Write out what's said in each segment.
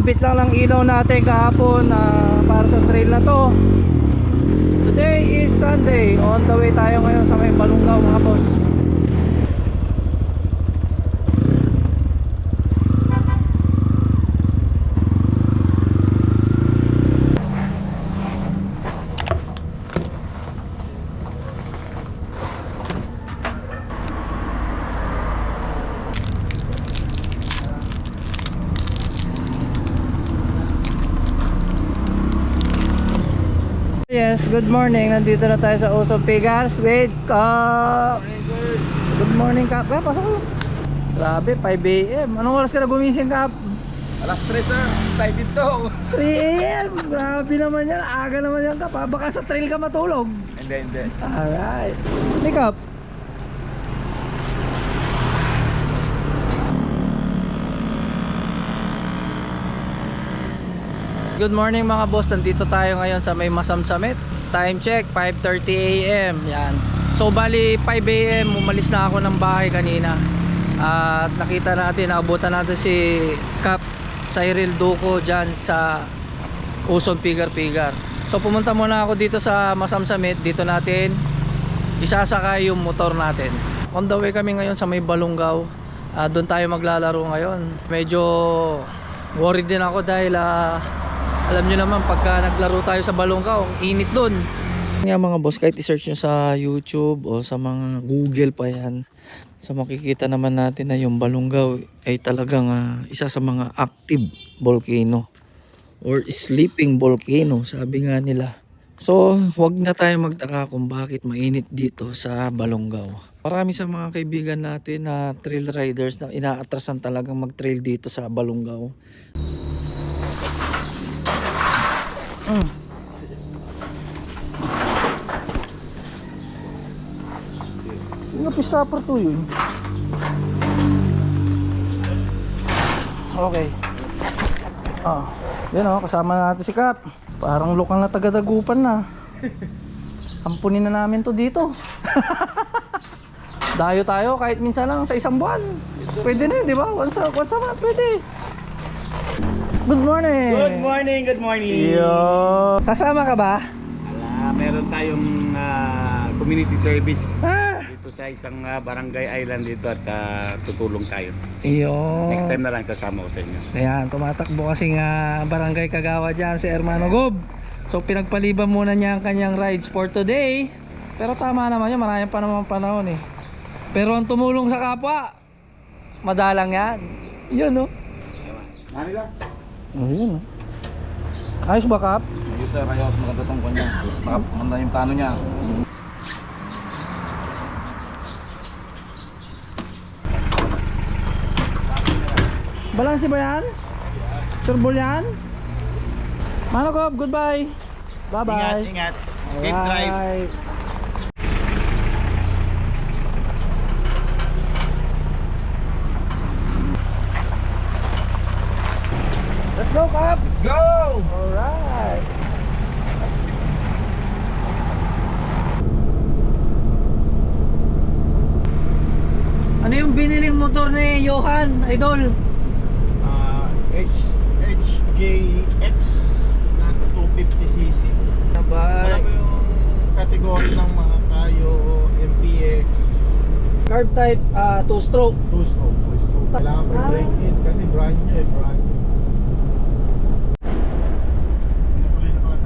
kakabit lang ng ilaw natin kahapon para sa trail na to. Today is Sunday. On the way tayo ngayon sa may Balungaw mga boss. Yes, good morning. Nandito na tayo sa Usong Figures with Kap. Good morning, Kap. Kap, pasok ko. Grabe, 5 AM. Anong oras ka na gumising, Kap? Alas 3 sir, excited to. 3 AM. Grabe naman yan. Aga naman yan, Kap. Baka sa trail ka matulog. Hindi. Alright. Hey, Kap. Good morning mga boss, nandito tayo ngayon sa may Masamsamit. Time check, 5:30 AM. Yan. So bali 5 AM umalis na ako ng bahay kanina. At nakita natin, naabutan natin si Kap Cyril Duco dyan sa Usong Pigar-Pigar. So pumunta muna ako dito sa Masamsamit. Dito natin isasakay yung motor natin. On the way kami ngayon sa may Balungaw. Doon tayo maglalaro ngayon. Medyo worried din ako dahil alam nyo naman pagka naglaro tayo sa Balungaw, init dun. Nga mga boss, kahit i-search nyo sa YouTube o sa mga Google pa yan, so makikita naman natin na yung Balungaw ay talagang isa sa mga active volcano or sleeping volcano, sabi nga nila. So huwag na tayo magtaka kung bakit mainit dito sa Balungaw. Marami sa mga kaibigan natin na trail riders na inaatrasan talagang mag-trail dito sa Balungaw. Yung pistapper to yun. Okay. Yan kasama natin si Kap. Parang lokal na taga-Dagupan na. Ampunin na namin to dito. Dayo tayo kahit minsan lang sa isang buwan. Pwede na yun, di ba? Once a month, pwede. Good morning! Good morning! Yo. Sasama ka ba? Meron tayong community service Ah! dito sa isang barangay island dito at tutulong tayo. Yo. Next time na lang sasama ko sa inyo. Ayan, tumatakbo kasi nga barangay Kagawa dyan si Hermano Gob. So pinagpaliban muna niya ang kanyang rides for today. Pero tama naman yun, marami pa naman panahon eh. Pero ang tumulong sa kapwa, madalang yan. Yun no? Mari lang. Ayun no? Ayos ba, Kap? Ayos sir, ayos. Maganda tong kanya. Maganda yung plano niya. Balansi ba yan? Turbo yan? Mano Gob, goodbye. Bye-bye. Ingat. Safe drive. Alright. Let's go, Kap! Let's go! Alright. Ano yung biniling motor ni Johan, Idol? HJX na 250cc. Sabay. Alam mo yung kategory ng mga tayo, MPX, Carb type, 2-stroke. 2-stroke. Kailangan pa break in kasi brand new brand new. Pinatuloy na sa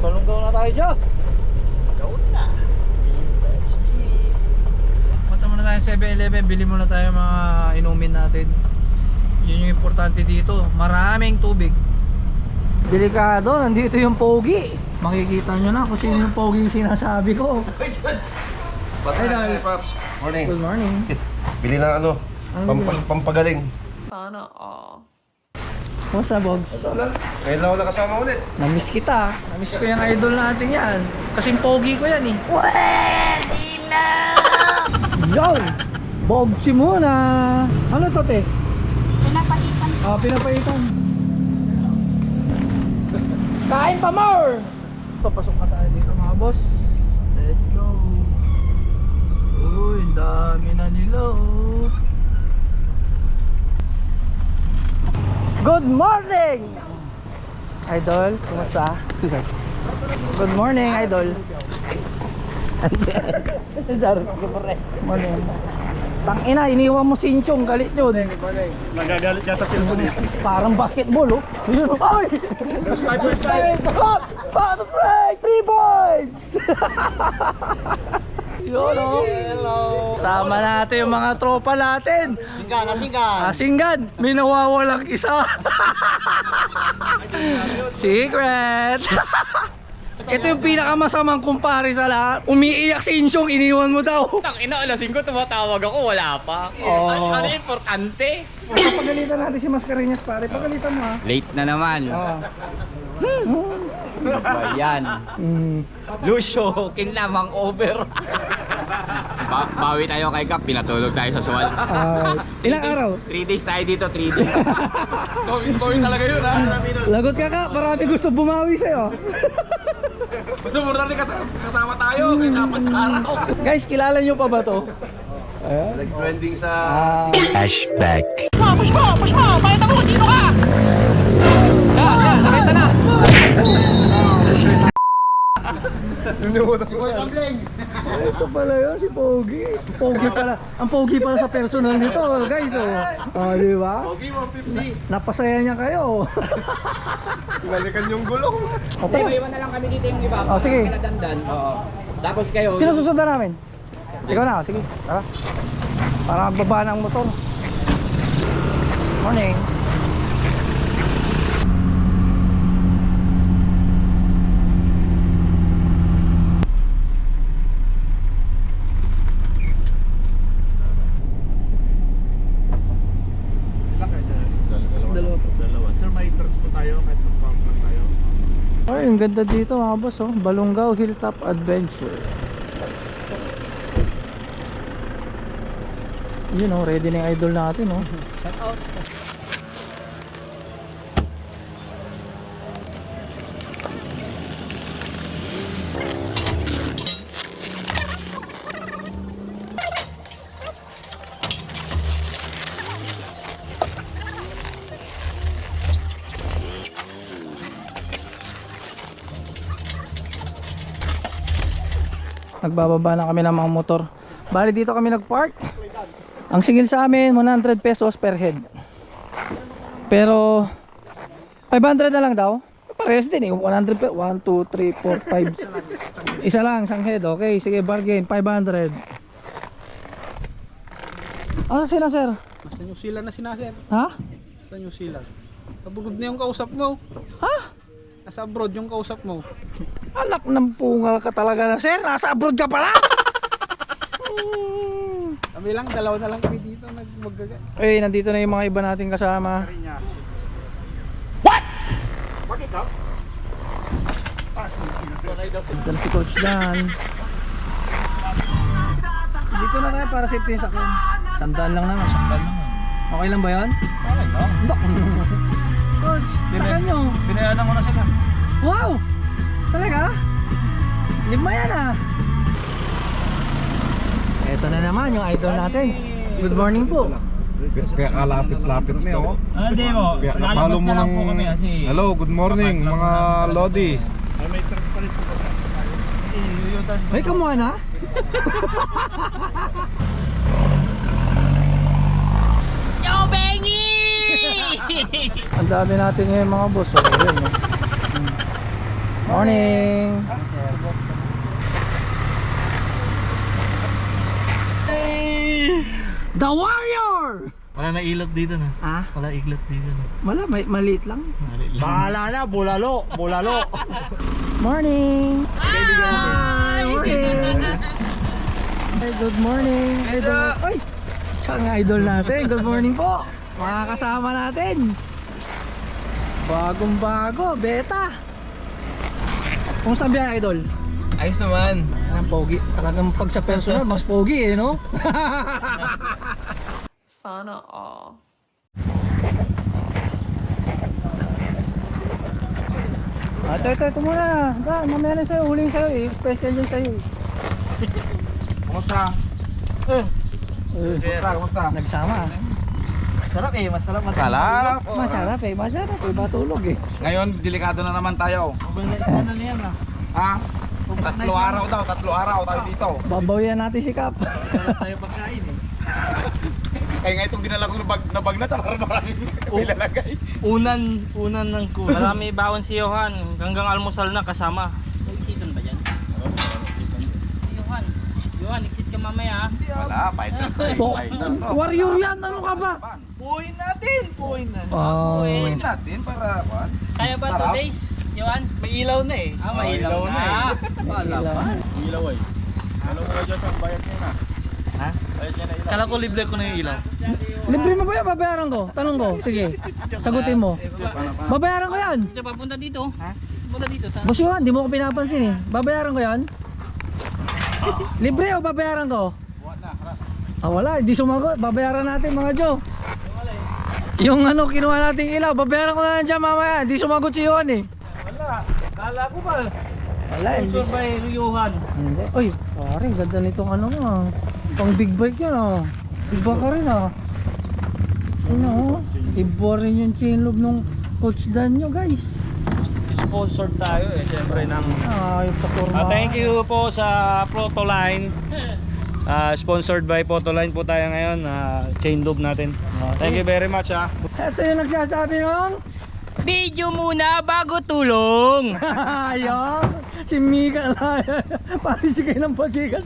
Balungaw na tayo dyan. Gawin na. Punta muna tayo 7-Eleven, bili muna tayo mga inumin natin. Yun yung importante dito, maraming tubig. Delikado, nandito yung pogi. Makikita nyo na kung sino yung pogi yung sinasabi ko. Idol. Paps. Morning. Good morning. Bili na ano, pampagaling. Kumusta, Bogs? Ngayon lang ako nakasama ulit. Namiss kita. Namiss ko yung idol natin yan. Kasing pogi ko yan eh. Pwede na! Yo! Bogsi muna! Ano to, te? Pinapalitan. Pinapaitan. Kain pa more! Papasok na tayo dito mga boss. Let's go. Uy, ang dami na nila oh. Good morning! Idol, kumusta? Good morning, Idol. Morning. Tangina, iniwan mo si Insyong, galit yun. Nagagalit niya sa cellphone niya. Parang basketball, oh. Yun, ay! Paano break? 3 points! Yun, oh. Hello. Sama natin yung mga tropa natin. Singgan. May nawawalang isa. Secret. Ito yung pinakamasamang kumpare sa lahat. Umiiyak si Insyong, iniwan mo daw. Ina, alas 5 tumatawag ako, wala pa. Oh. Ano importante? Pagalitan natin si Mascareñas, pare. Pagalitan mo, ha. Late na naman. Oh. Yan. Lucio, kinlamang over. Bawi tayo kay Kap, pinatulog tayo sa suwal. Ilang araw? 3 days tayo dito, 3 days. Going talaga yun, ha? Lagot ka ka, marami gusto bumawi sa'yo. Gusto mo natin kasama tayo, kaya dapat araw. Guys, kilala nyo pa ba to? Nag-trending sa... Ito pala yun, si Pogi. Pogi pala. Ang Pogi pala sa personal nito, guys. Di ba? Pogi 150. Napasaya niya kayo. Balikan yung gulong. Okay. Iwan na lang kami dito yung iba. Oh, sige. Dandan. Oo. Tapos kayo. Sino susundan namin? Ikaw na, sige. Tara. Para magbaba ng motor. Morning. Dalawa. Sir, may transport tayo kahit magpapag tayo. Ay, ang ganda dito mga boss, oh. Balungaw Hilltop Adventure. Yun, oh, ready na yung idol natin, oh. Nagbababa na kami ng mga motor. Bali dito kami nagpark. Ang singil sa amin 100 pesos per head. Pero 500 na lang daw. Parehas din eh. 100 pe 1, 2, 3, 4, 5. Isa lang, isang head. Okay, sige, bargain. 500. Asa sila, sir? Nasa New Zealand na sinasir. Ha? Sa New Zealand. Nabugod na yung kausap mo. Ha? Nasa abroad yung kausap mo. Anak ng pungal ka talaga na, sir. Nasa abroad ka pala. Kami lang, dalawa na lang kami dito nagmagaga. Eh, nandito na yung mga iba nating kasama. Dito na si Coach Dan. Dito na tayo para safety sa akin. Sandaan lang naman. Okay lang ba yun? Okay, no? Coach, takan nyo. Binayaran ko na sila. Wow! Talaga? Lima yan ah. Ito na naman yung idol natin. Good morning po. Kaya kalapit-lapit niya, oh. Hindi mo. Kaya napalo mo ng... Hello, good morning mga Lodi. Ay, may transparent po ba? Ay, kamuha na? Yo, Bengi! Ang dami natin ngayon mga boss. So, yun, eh. Morning! The Warrior! Wala na ilot dito na. Ah? Wala iglot dito na. Wala, maliit lang. Bahala na, bulalo. Bulalo. Morning! Hi! Morning! Hey, good morning. Idol. Ay! Siya ang idol natin. Good morning po. Mga kasama natin. Bagong bago. Beta. Kumusta ang biyahe, idol? Ayos naman. Ang pogi. Talagang pag sa personal, mas pogi eh, no? Sana all. Ito muna. Mamaya na sa'yo. Huling sa'yo eh. Special yun sa'yo eh. Kumusta? Kumusta? Nagsama. Masarap eh, masarap. Salap. Masarap eh. Masarap eh. Matulog eh. Ngayon, delikado na naman tayo. Ano na yan ah? Ha? 3 araw daw, 3 araw tayo dito. Babawian natin si Kap. Wala tayo pagkain eh. Kaya nga itong dinala ko na bag na maraming ilalagay. Unan ng kuha. Marami bawon si Johan. Hanggang almusal na kasama. May exiton ba dyan? Johan. Johan, exit ka mamaya. Wala, fighter. Warrior yan. Ano ka ba? Puhin natin! Puhin na. Oh. Gawin natin para kuan. Kaya ba 2 days? Johan? May ilaw na eh. May ilaw na. Ilaw. Ilaw ay. Ano ko dyan sa bayad niya na? Ha? Bayad niya na ilaw. Kala ko libre ko na yung ilaw. Libre mo ba yan? Babayaran ko? Tanong ko. Sige. Sagutin mo. Babayaran ko yan. Ito papunta dito. Ha? Papunta dito. Boss Yuhan, di mo ko pinapansin eh. Babayaran ko yan? Libre o babayaran ko? Wala. Hindi sumagot. Babayaran natin mga Joe. Yung ano kinuha nating ilaw, babayaran ko na lang dyan mamaya. Hindi sumagot si Yuhan eh. Kala ko ba? Wala. Sponsor by Johan. Hindi. Uy, pare, ganda nitong ano nga. Pang big bike yan ah. Iba ka rin ah. Ano, iba rin yung chainlobe nung Coach Dan nyo guys. Sponsored tayo eh, syempre ng... Ayop sa forma. Thank you po sa Protoline. Sponsored by Protoline po tayo ngayon. Chain loop natin. Thank you very much ha. Ito yung nagsasabi nung Video muna bago tulong. ayop. Si Mika na pari si kayo ng pasikat.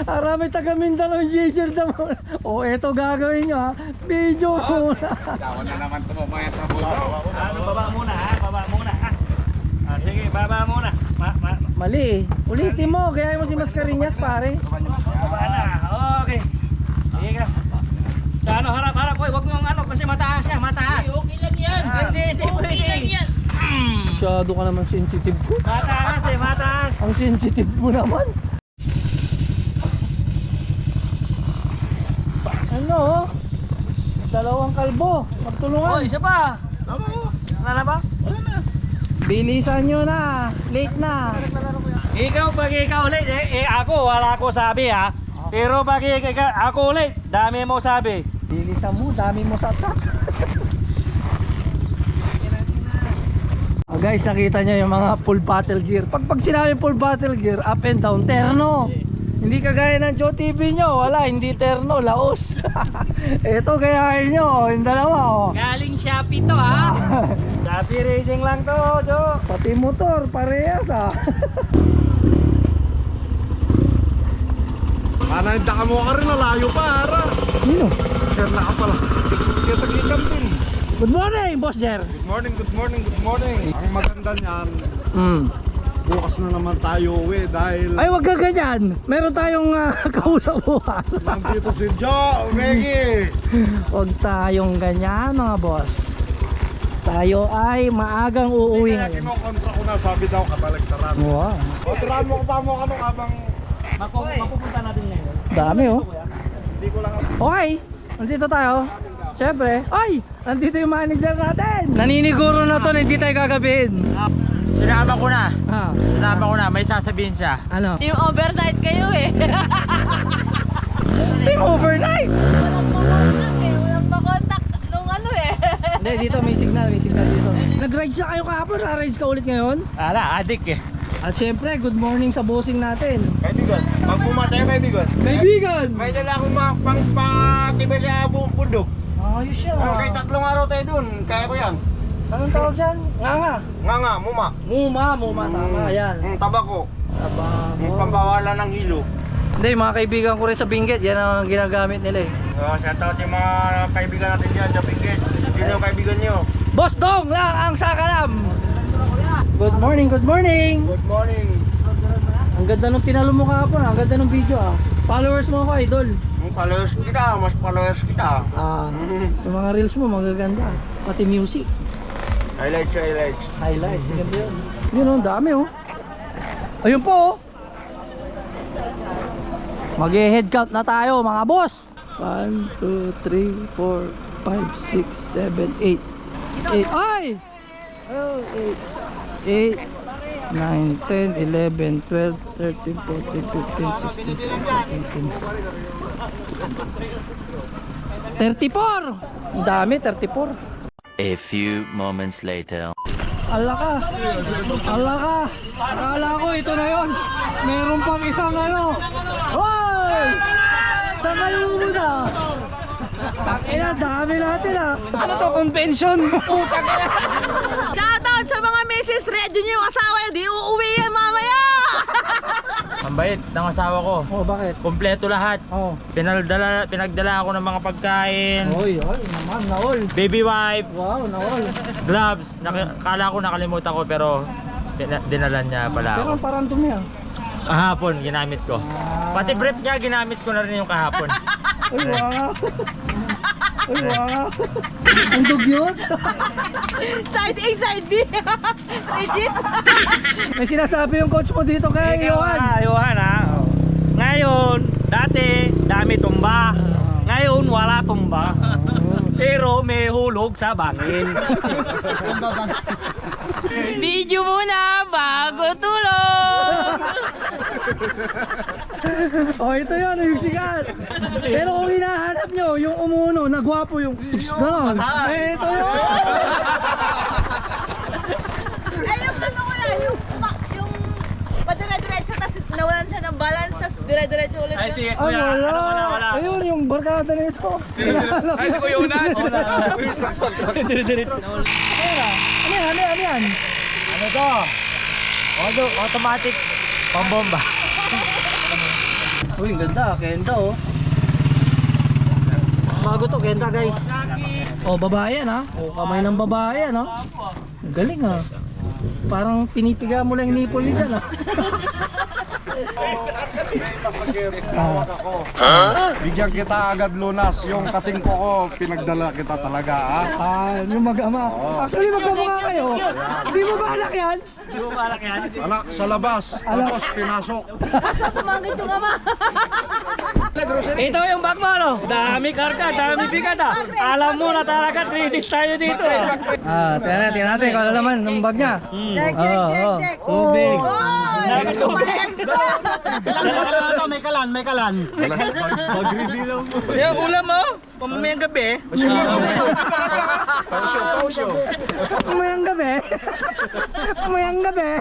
Arami taga Mindanao yung t-shirt na mo. O eto gagawin nyo ha. Video muna. Dawan na naman tumamaya sa bulo. Baba muna ha. Baba muna ha. Sige, baba muna. Mali eh. Ulitin mo. Kaya mo si Mascarinas pare. Baba na. Okay. Sige ka. Sa ano, harap. Hoy, wag mo ang ano kasi mataas yan. Mataas. Okay lang yan. Hindi Okay lang yan. Masyado ka naman sensitive ko. Mataas eh, mataas. Ang sensitive mo naman. Ano? Dalawang kalbo. Magtulungan. Isa pa. Wala na ba? Bilisan nyo na. Late na. Ikaw pag ikaw ulit ako wala ko sabi ha. Pero pag ako ulit, dami mo sabi. Bilisan mo. Dami mo satsat. Guys, nakita nyo yung mga full battle gear. Pag sinabi full battle gear, up and down, terno. Hindi kagaya ng Joe TV nyo. Wala, hindi terno, laos. Ito gayahin nyo, yung dalawa oh. Galing Shopee to ha. Shopee racing lang to, Joe. Pati motor, parehas ah. Nananda ka mo ka rin, layo pa, hara. Nino? Kaya ka pala. Kita-kitan din. Good morning, Boss Jer. Good morning, good morning, good morning. Ang maganda niyan, bukas na naman tayo uwi dahil Ay, wag ka ganyan. Meron tayong kausap bukas. nandito si Joe, Meggy. Wag tayong ganyan mga boss. Tayo ay maagang uuwi Kaya ngayon. kinokontra ko na, sabi daw kabaligtaran. Wow. Kontrahan mo ko pa mo ano habang Mapupunta natin ngayon. Dami oh. hindi ko lang Okay, nandito tayo. Siyempre. Ay, nandito yung manager natin. Naniniguro na to na hindi tayo gagabihin. Sinama ko na. Ah, Sinama ko na. May sasabihin siya. ano? Team overnight kayo eh. Team overnight. Walang makontak eh. Walang makontak nung ano eh. Hindi, dito may signal dito. Nag-ride siya kayo kahapon, ra-ride ka ulit ngayon? Ala, adik eh. At syempre, good morning sa bossing natin. Kaibigan, magpuma tayo kaibigan. Kaibigan! May dala akong pangpatibay sa buong bundok. Ayos siya. Kahit 3 araw tayo dun, kaya ko yan. Anong tawag dyan? Nganga. Nga, muma. Muma, tama, yan. Tabako. Tabako. Pambawalan ng hilo. Hindi, mga kaibigan ko rin sa Benguet, yan ang ginagamit nila eh. Shoutout yung mga kaibigan natin dyan sa Benguet. Sino yung kaibigan nyo? Boss Dong lang ang sakalam! Good morning, good morning! Good morning. Ang ganda nung tinalo mo kahapon, ang ganda nung video ah. Followers mo ako, idol. Yung followers kita, mas followers kita. Yung mga reels mo, magaganda. Pati music. Highlights, highlights. Highlights, ganda yun. Yun oh, ang dami oh. Ayun po oh. Mag-head count na tayo mga boss. 1, 2, 3, 4, 5, 6, 7, 8. 8. Ay! Oh, 8. 9, 10, 11, 12, 13, 14, 15, 16, 17, 18. 34! Ang dami, 34. A few moments later. Ala ka! Ala ka! Akala ko ito na yon. Meron pang isang ano. Hoy! Saan kayo muna? Takina, dami natin ah. Ano to, convention? Putang ina. Shoutout sa mga Mrs. Ready nyo yung asawa yan. Di uuwi yan mamaya. Ang bait ng asawa ko. Oh, bakit? Kompleto lahat. Oh. Pinagdala ako ng mga pagkain. Oy, naman, naol. Baby wipes. Wow, naol. Gloves. Kala ko nakalimutan ko pero dinalan niya pala ako. Pero parang dumi ah. Kahapon ginamit ko. Pati brief niya ginamit ko na rin yung kahapon. Ay, wow. Ay, wow. Ang dugyot. Side A, side B. Legit. May sinasabi yung coach mo dito kay Johan. Johan ha. Ngayon, dati dami tumba. Ngayon wala tumba. Pero may hulog sa bangin. Video muna bago tulog. Oh, ito yun, yung sikat. Pero kung hinahanap nyo, yung umuno, nagwapo yung gano'n. Eh, ito yun. Ay, yung ano ko lang, yung padire-diretso, tas nawalan siya ng balance, tas dire-diretso ulit. Ay sige Ay, kuya, wala. wala. Ayun, yung barkada nito. Ay, si Kuya Unan. Ano yan? Ano to? Automatic pambomba. Uy, ganda, kenda oh. Bago to, kenda guys. Oh, babae yan ha. Oh, kamay ng babae yan ha. Galing ha. Parang pinipiga mo lang yung nipple niya ha. Bigyan kita agad lunas. Yung kating ko pinagdala kita talaga ha. Yung mag-ama. Actually, magkamukha kayo. Hindi mo ba anak yan? Anak sa labas. Tapos pinasok. Pumangit yung ama. Ito yung bag mo ano? Dami karga, dami bigat ah. Alam mo na talaga 3 days tayo dito ah. Tingnan natin kung ano naman ng bag niya. Check, check. Tubig. Yung ulam mo, pamamayang gabi. Umayang gabi. Umayang gabi.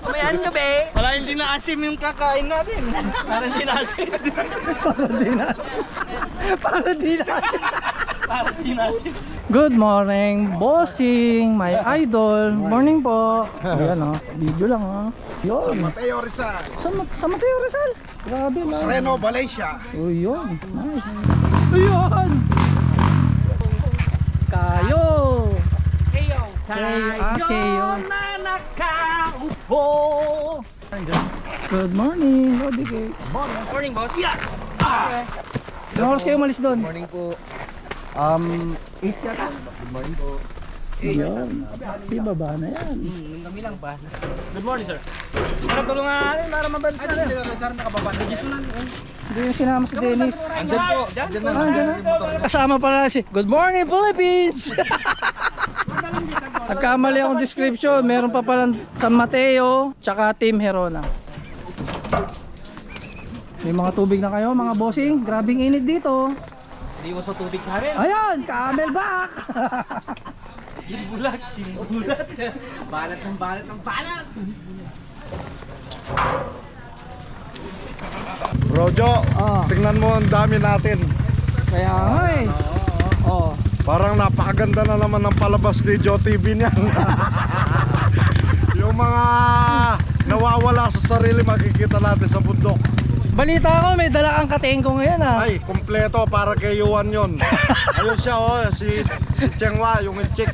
Pamamayang gabi. Wala hindi na asim yung kakain natin. Parang hindi na asim. Para di nasin. Good morning, bossing, my idol. Morning po. Ayan oh, video lang oh. Yun. Mateo Rizal. Sa Mateo Rizal. Grabe lang. Reno, Valencia. Oh, yun. Nice. Ayun. Kayo. Kayo na nakaupo. Good morning, Lodi Gates. Morning boss. Ilang oras kayo umalis doon? Morning po. 8 yata. Good morning po. Yun. Di baba na yan. Good morning sir. Para tulungan natin para mabansa na. Hindi yung sinama si Dennis. Andyan po. Andyan na. Kasama pala si Good Morning Philippines! Nagkamali akong description. Meron pa palang San Mateo tsaka Team Herona. May mga tubig na kayo mga bossing. Grabing init dito. Hindi uso tubig sa amin. Ayun! Camelback! Bulat. Balat ng balat. Rojo, tingnan mo ang dami natin. Kaya nga eh. Oh. Parang napakaganda na naman ng palabas ni Joe TV niyan. Yung mga nawawala sa sarili makikita natin sa bundok. Balita ko may dala kang kating ko ngayon ah. Ay, kompleto para kay Yuan yun. Ayun siya oh, si Chengwa, yung chick.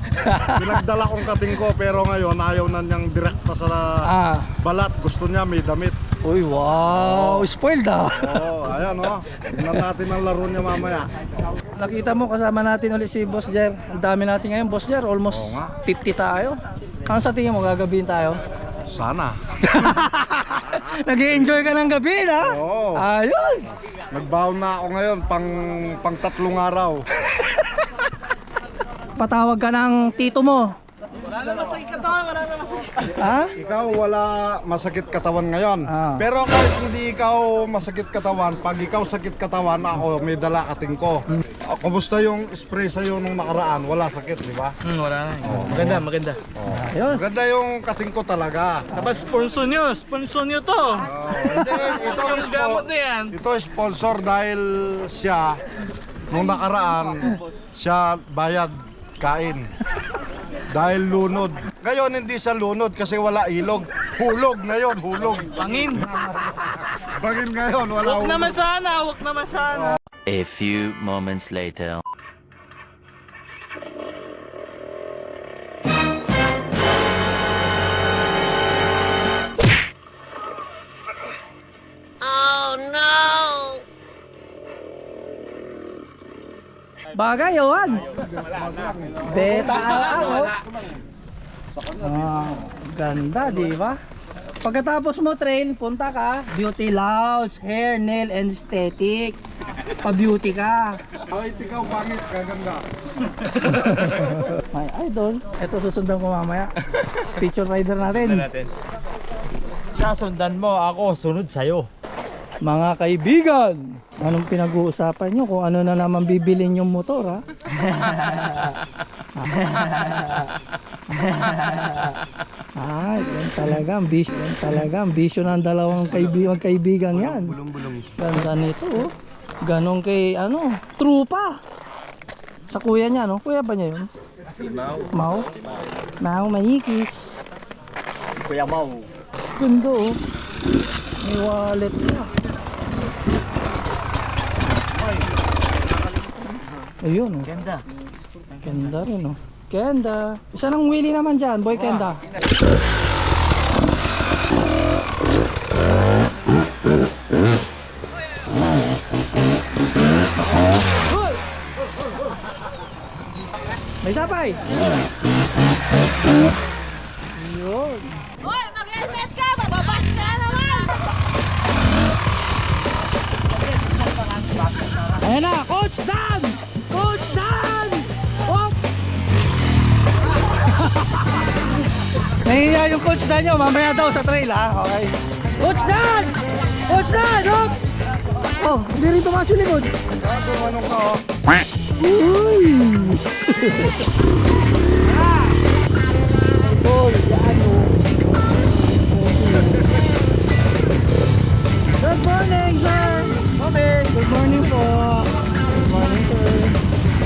Pinagdala kong kating ko pero ngayon ayaw na niyang direkta sa balat. Gusto niya may damit. Uy, wow! Spoiled ah! Oh, ayan oh. Tingnan natin ang laro niya mamaya. Nakita mo kasama natin ulit si Boss Jer. Ang dami natin ngayon, Boss Jer. Almost Oo nga. 50 tayo. Ano sa tingin mo, gagabihin tayo? Sana. Nag-i-enjoy ka ng gabi, ha? Oo. Ayos! Nagbaon na ako ngayon pang 3 araw. Patawag ka ng tito mo. Ha? Ikaw wala masakit katawan ngayon. Ah. Pero kahit hindi ikaw masakit katawan, pag ikaw sakit katawan, ako may dala ating ko. Kumusta yung spray sa'yo nung nakaraan? Wala sakit, di ba? Wala na. Maganda. Ayos. Maganda yung kating ko talaga. Tapos sponsor nyo to. Hindi, ito sponsor dahil siya nung nakaraan siya bayad kain. Dahil lunod. Ngayon hindi siya lunod kasi wala ilog. Hulog ngayon, hulog. Pangin. Bangin ngayon, wala hulog. Wag naman sana. A few moments later. Bagay, Yohan. Beta ako. Ganda, di ba? Pagkatapos mo trail, punta ka Beauty Lounge, Hair, Nail, and Aesthetic. Pa-beauty ka. Kahit ikaw pangit, kaganda. My idol. Ito susundan ko mamaya. Picture rider natin. Sasundan mo, ako sunod sa'yo. Mga kaibigan, anong pinag-uusapan nyo? Kung ano na naman bibilin yung motor, ha? Yan talaga ang bisyo ng dalawang kaibigan yan. Ganda nito, oh. Ganon kay, trupa. Sa kuya niya, no? Kuya ba niya yun? Si Mau. Mau Manikis. Kuya Mau. Ganda, oh. May wallet niya. Ayun, oh. Ganda rin, oh. Kenda. Isa ng wheelie naman dyan, boy Kenda. May sapay. Ayun. Hoy, mag-helmet ka! Mababas ka naman! Ayan na, Coach Dan! Coach Dan! Hop! Nahihiya yung Coach Dan nyo, mamaya daw sa trail, ha? Okay. Coach Dan! Coach Dan! Hop! Oh, hindi rin tumasyo likod. Tumanong ka, oh. Uy! Boy, yan, oh. Good morning, sir! Good morning po. Good morning, sir.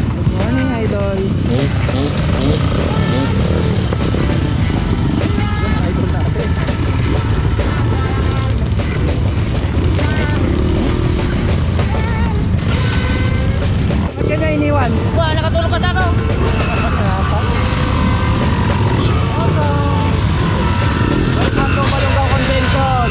Good morning, idol. Idol natin. Ba't ka niya iniwan? Wala, nakatulog ka ako. Welcome to Malungaw Convention.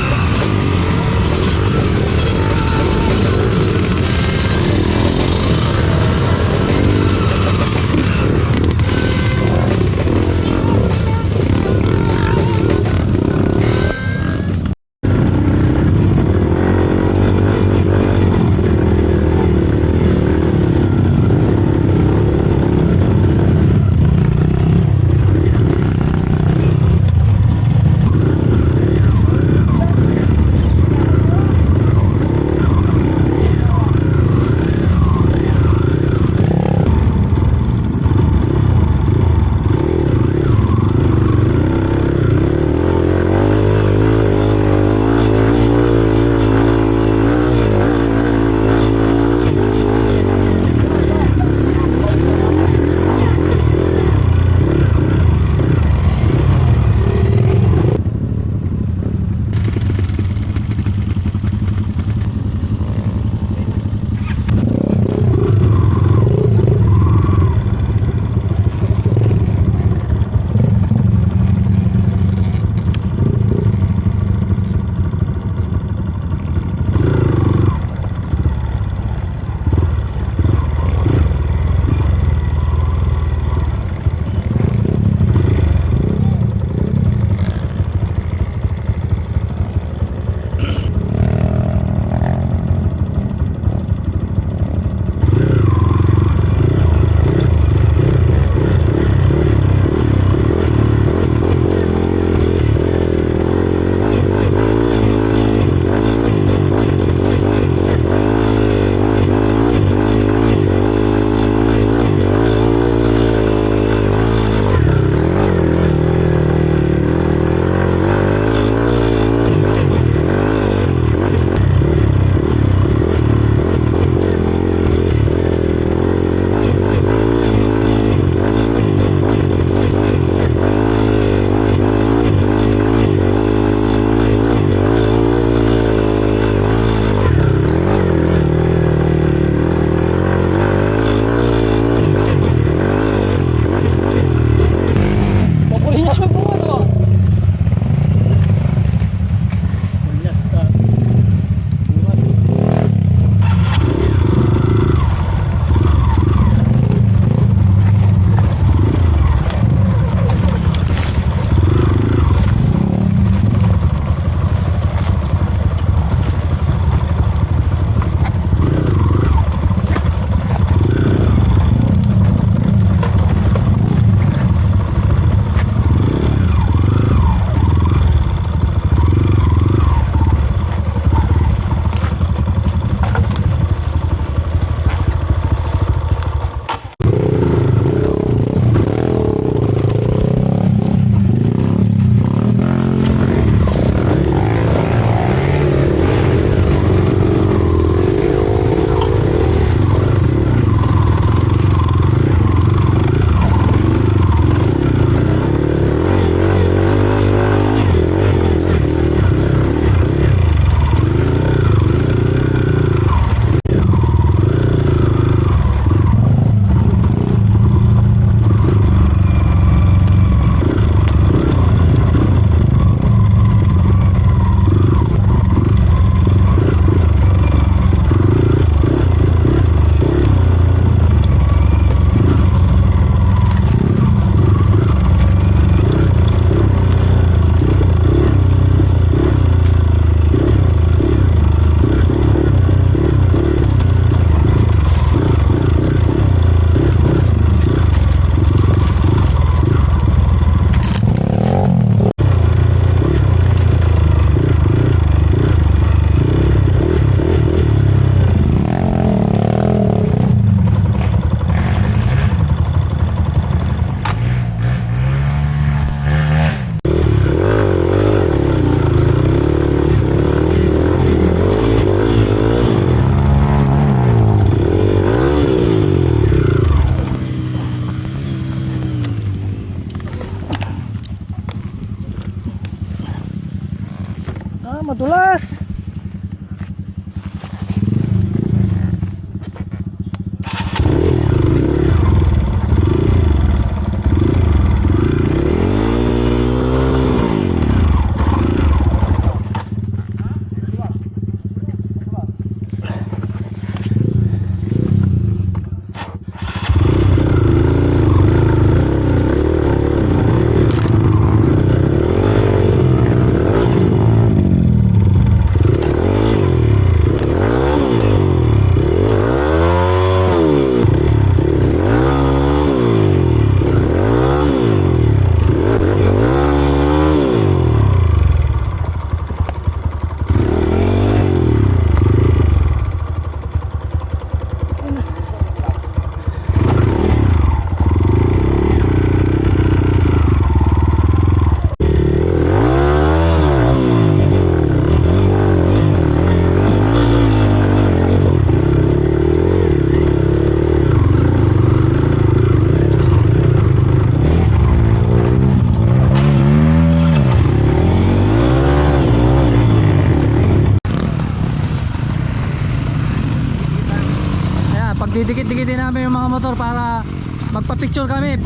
gagamitin namin yung mga motor para magpa-picture kami.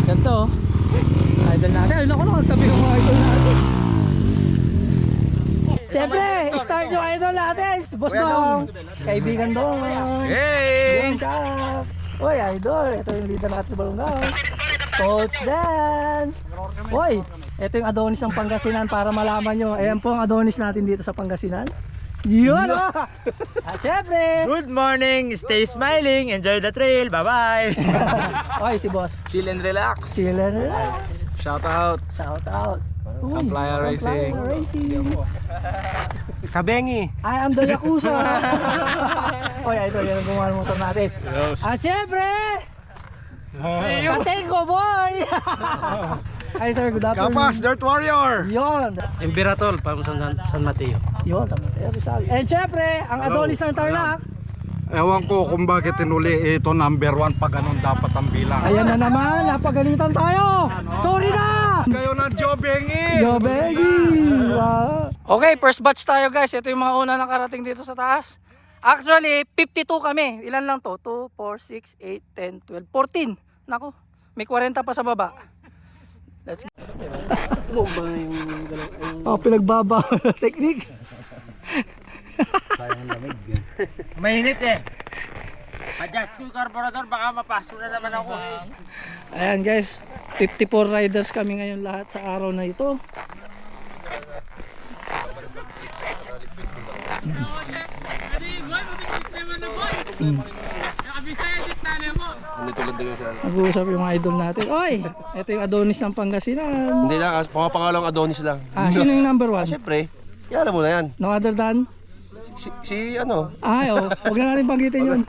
Ganito. Idol natin. Ay, naku, tabi ko mga idol natin. Siyempre, start yung idol natin. Si Boss Dong. Kaibigan Dong. Hey! Uy, idol. Ito yung leader natin sa Balongaw. Coach Dan. Uy, ito yung Adonis ng Pangasinan para malaman nyo. Ayan po ang Adonis natin dito sa Pangasinan. Yun o! At syempre, Good morning, stay smiling, enjoy the trail, bye-bye. okay, si Boss. Chill and relax. Chill and relax. Shout out. Shout out. Uy, Amplaya Racing. Amplaya Racing. Kabengi. I am the Yakuza. Oy, ito yan ang gumawa ng motor natin. At syempre, Katengo boy. Hi sir, good afternoon. Kapas, Dirt Warrior! Yon. Imperatol, from San Mateo. Yon, sa Mateo Rizal. And syempre, ang Adonis ng Tarlac. Ewan ko kung bakit tinuli ito number 1 pag ganun dapat ang bilang. Ayan na naman, napagalitan tayo. Sorry na. Kayo ng Jobengi! Yo, Beggy! Okay, first batch tayo guys. Ito yung mga una nakarating dito sa taas. Actually, 52 kami. Ilan lang to? 2, 4, 6, 8, 10, 12, 14. Nako, may 40 pa sa baba. Let's go. Oh, pinagbaba na technique. Mainit eh. Adjust ko carburetor, baka mapasok na naman ako. Ayan guys, 54 riders kami ngayon lahat sa araw na ito. Nag-uusap yung mga idol natin. Oy, ito yung Adonis ng Pangasinan. Hindi na, pangalang Adonis lang. Sino yung number 1? Siyempre, yan mo na yan. No other than? Si ano, Ay, oh, huwag na natin panggitin yun.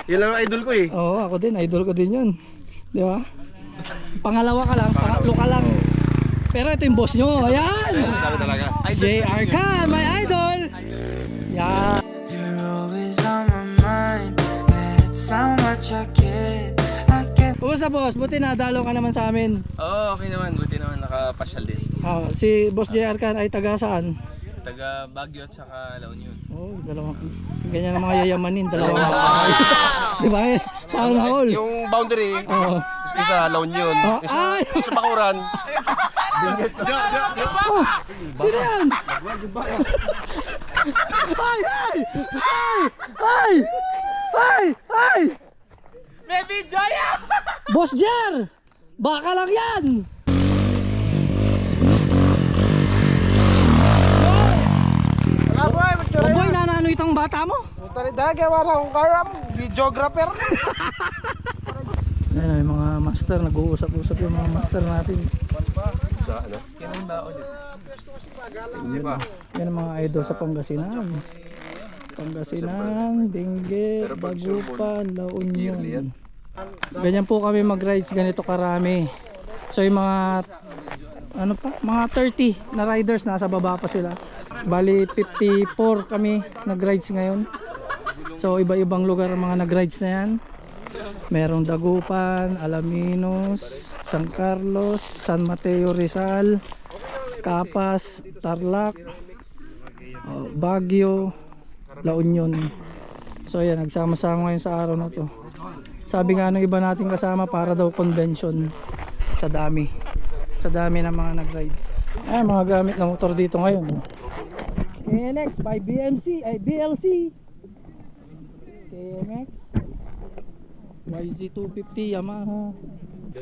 yun lang ang idol ko eh. Oo, ako din, idol ko din yun. Di ba? Pangalawa ka lang, pangatlo ka lang. Pero ito yung boss nyo, ayan! Talaga. JR Khan, my idol! Yan. You're always on my mind. That's how much I care. I can't. Kumusta boss? Buti nadalo ka naman sa amin. Oo, okay naman. Buti naman nakapasyal din. Si Boss JR Khan ay taga saan? Taga Baguio at saka La Union. Oh, dalawang ganyan ang mga yayamanin, dalawang bahay. Di ba? Sana all. Yung boundary, Oo. isa La Union, Oh, ay! sa Bakuran. Oh, sino yan? Ay! Ay! Ay! Ay! Ay! May video yan! Boss Jer! Baka lang yan! Oh boy, nanano itong bata mo? Videographer! Ayan, yung mga master, nag-uusap-usap yung mga master natin. Yan ang mga idol sa Pangasinan. Pangasinan, Benguet, Dagupan, La Union. Ganyan po kami mag-rides, ganito karami. So yung mga ano pa, mga 30 na riders nasa baba pa sila. Bali 54 kami nag-rides ngayon. So iba-ibang lugar ang mga nag-rides na yan. Merong Dagupan, Alaminos, San Carlos, San Mateo Rizal, Kapas, Tarlac, Baguio, La Union. So ayan, nagsama-sama ngayon sa araw na to. Sabi nga ng iba nating kasama, para daw convention. Sa dami ng mga nag-rides. Ay, mga gamit na motor dito ngayon. KLX by BLC, KMX, YZ250 Yamaha,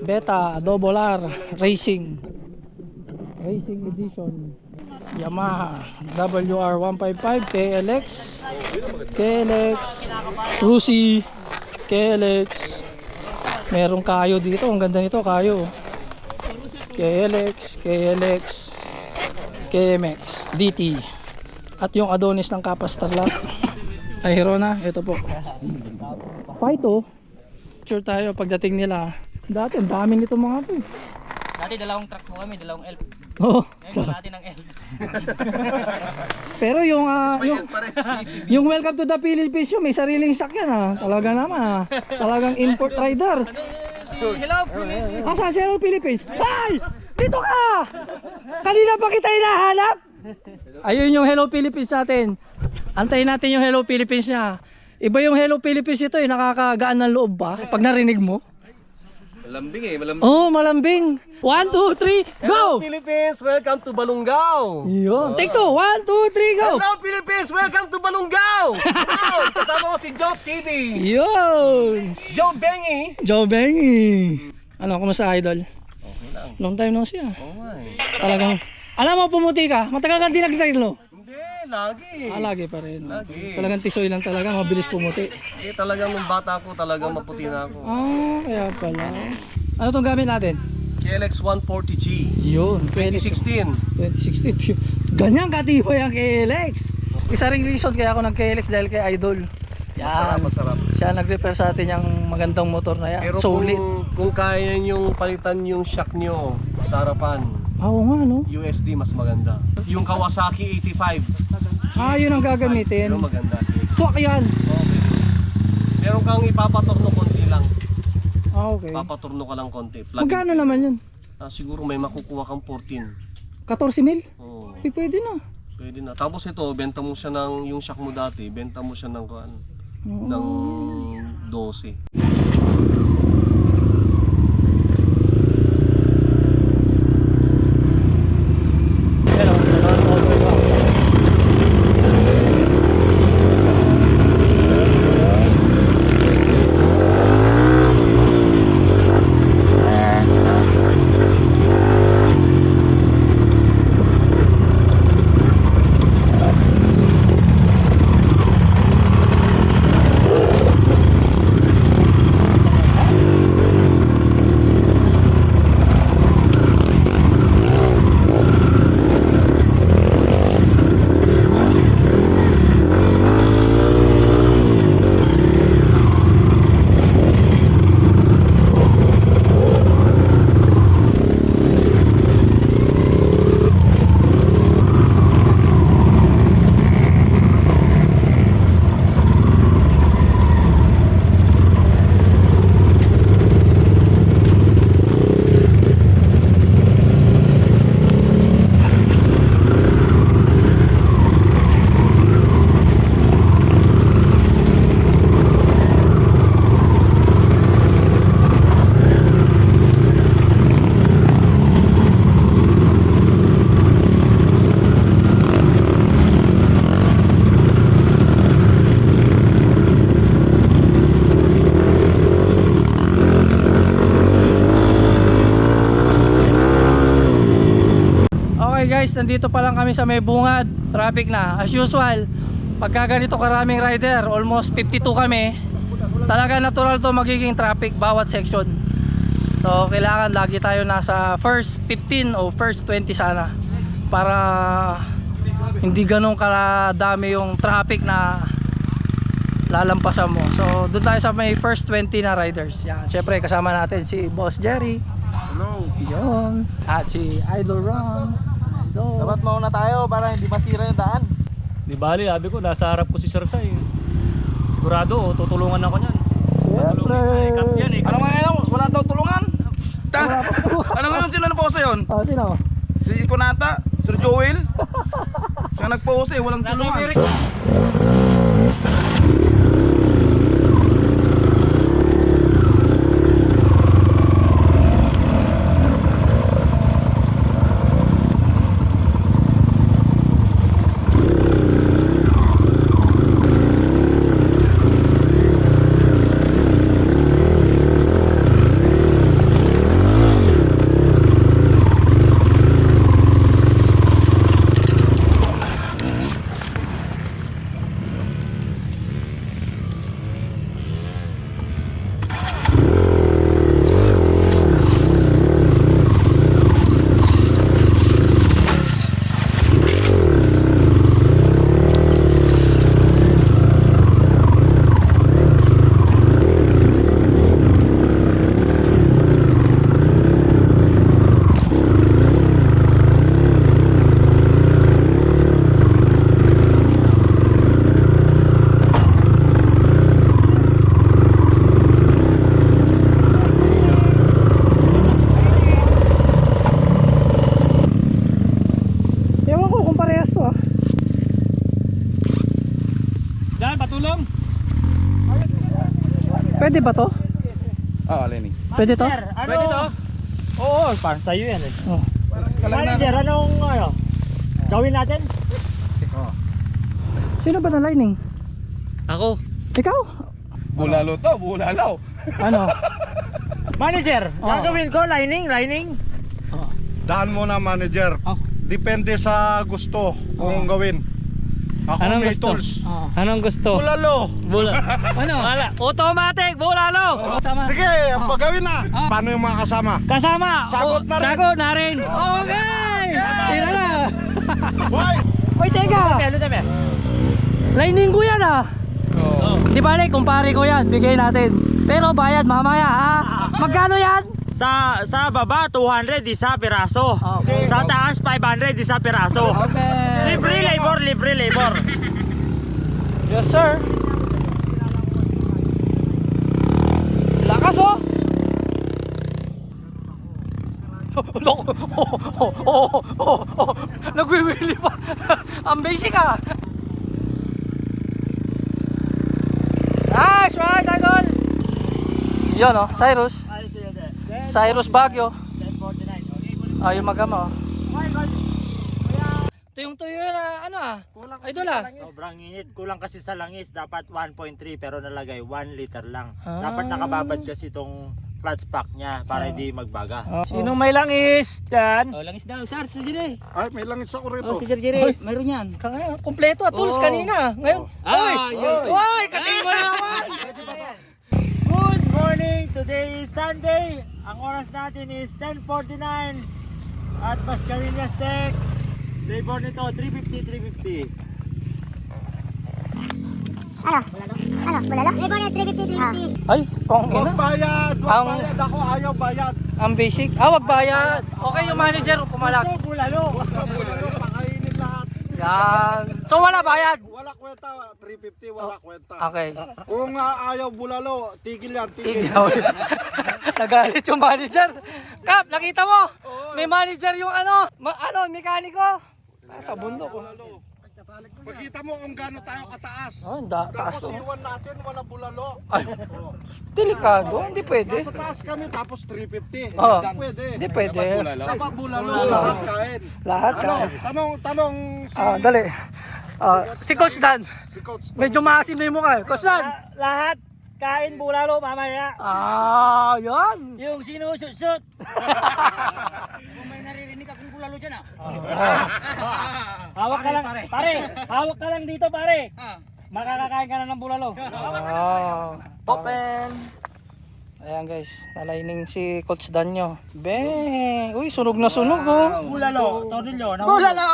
Beta Double R Racing Edition, Yamaha WR155, KLX, Rusi, KLX. Merong kayo dito, ang ganda nito, kayo. KLX, KMX, DT. At yung Adonis ng Kapas Tarlac. Ay, Hirona, ito po. Paito. Sure tayo pagdating nila. Dati, ang dami nito mga to. Dati dalawang truck mo kami, dalawang L. Oo. Ngayon natin ang L. Pero yung Welcome to the Philippines yun, may sariling sakyan Talaga naman Talagang import rider. Hello, Philippines! Asan si Hello Philippines? Ay! Dito ka! Kanina pa kita hinahanap? Ayun yung Hello Philippines natin. Antayin natin yung Hello Philippines niya. Iba yung Hello Philippines ito eh, nakakagaan ng loob ba? Pag narinig mo. Malambing eh, malambing. Oh, malambing. 1, 2, 3, go! Philippines, welcome to Balungaw. Yun. Take 2, 1, 2, 3, go! Hello Philippines, welcome to Balungaw. Kasama ko si Joe TV. Yun! Joe Bengi. Joe Bengi. Ano, kumusta idol? Okay lang. Long time no siya. Oo nga eh. Talagang, alam mo pumuti ka, matagal ka din nagtaglo. Hindi, lagi. Lagi pa rin. Lagi. Talagang tisoy lang talaga, mabilis pumuti. Eh talagang nung bata ko, talagang maputi na ako. Kaya pala. Ano tong gamit natin? KLX 140G. Yun, 2016. 2016. Ganyan katibay ang KLX. Isa ring reason kaya ako nag-KLX dahil kay Idol. Yan. Masarap. Siya nag-repair sa atin yung magandang motor na yan. Pero Solid. kung kaya nyong palitan yung shock nyo sa harapan, Oo nga no. USD mas maganda. Yung Kawasaki 85. Yun ang gagamitin. Pero maganda. Swak yan. Okay. Meron kang ipapatorno konti lang. Okay. Papaturno ka lang konti. Magkano naman yun? Siguro may makukuha kang 14. 14 mil? Oo. Pwede na. Pwede na. Tapos ito, benta mo siya ng yung shock mo dati, benta mo siya ng ng 12. Guys, nandito pa lang kami sa may bungad. Traffic na as usual. Pagka ganito karaming rider, almost 52 kami, talaga natural to magiging traffic bawat section. So kailangan lagi tayo nasa first 15 o first 20 sana, para hindi ganun kadami yung traffic na lalampasan mo. So doon tayo sa may first 20 na riders. Yan, syempre kasama natin si Boss Jerry. Hello. Yun. At si Idol Ron. Dapat mauna tayo para hindi masira yung daan. Di bali, sabi ko, nasa harap ko si Sir Sai. Sigurado, tutulungan ako niyan. Siyempre. Ano nga ngayon? Wala daw tulungan? Ano ngayon sila na-pause yun? Sino? Si Konata, Sir Joel. Siya nag-pause walang tulungan. ba to? Oo, Lenny. Pwede to? Pwede to? Oo, para sa'yo yan eh. Oh. Manager, anong gawin natin? Sino ba na lining? Ako. Ikaw? Bulalo to, bulalaw. Ano? Manager, Oh. gagawin ko lining. Daan mo na, manager. Oh. Depende sa gusto kung gawin. Ako Anong may gusto? tools. Anong gusto? Bulalo. Ano? Wala, automatic, bulalo. Sama. Sige, ang pagawin na. Paano yung mga kasama? Kasama. Sagot na rin. Sagot na rin. Okay! Tira na! Why? Uy, teka! Ano dami? Lining ko yan ah! Di bale, kumpare ko yan, bigay natin. Pero bayad mamaya ha? Magkano yan? Sa baba 200 isa piraso. Okay. Sa taas 500 isa piraso. Okay. Libre labor. Yes sir. Lakas oh! Nagwiwili pa. Ang basic ah. Nice right, idol. Yan oh, Cyrus Baguio. Ayun magama oh. Ito yung tuyo na ano ah. Idol ah. Sobrang init. Kulang kasi sa langis. Dapat 1.3 pero nalagay 1 liter lang. Ah. Dapat nakababad kasi itong clutch pack niya para hindi magbaga. Sinong may langis dyan? Oh, langis daw, sir, si Jire. Ay, may langit sa kurito. Si Jire, mayroon yan. Kompleto, tools kanina. Ngayon, oy, kating mo naman. Good morning! Today is Sunday. Ang oras natin is 10:49 at Mascarillas Tech. Labor nito 350. Bulalo? Labor na 350. Ay, pangina. Wag bayad, Ang- Ako ayaw bayad. Ang basic. Wag bayad. Okay, yung manager, pumalag. Bulalo! Basta bulalo, pakainin lahat. Yan. So, wala bayad. Wala kwenta, 350, wala kwenta. Okay. Kung ayaw bulalo, tigil yan, tigil. Ikaw. Nagalit yung manager. Kap, nakita mo? May manager yung mekaniko. Sa bundok. Pagkita mo kung gaano tayo kataas. Oh, taas Tapos to. iwan natin, wala bulalo. Ay, delikado. Hindi pwede. Nasa taas kami, tapos 350. Oh. Hindi pwede. Hindi pwede. Dapat bulalo, lahat kain. Lahat Ano, ka. tanong si, Dali. Si Coach Dan. si Coach. Medyo maasim na yung mukha. Coach Dan. Lahat kain bulalo mamaya. Yan. Yung sinusut-sut. Hawak ka lang, pare. Hawak ka lang dito, pare. Makakakain ka na ng bulalo. Open. Ayan guys, nalining si Coach Danyo. Bang! Uy, sunog na sunog oh. Bulalo, tornilyo. Bulalo!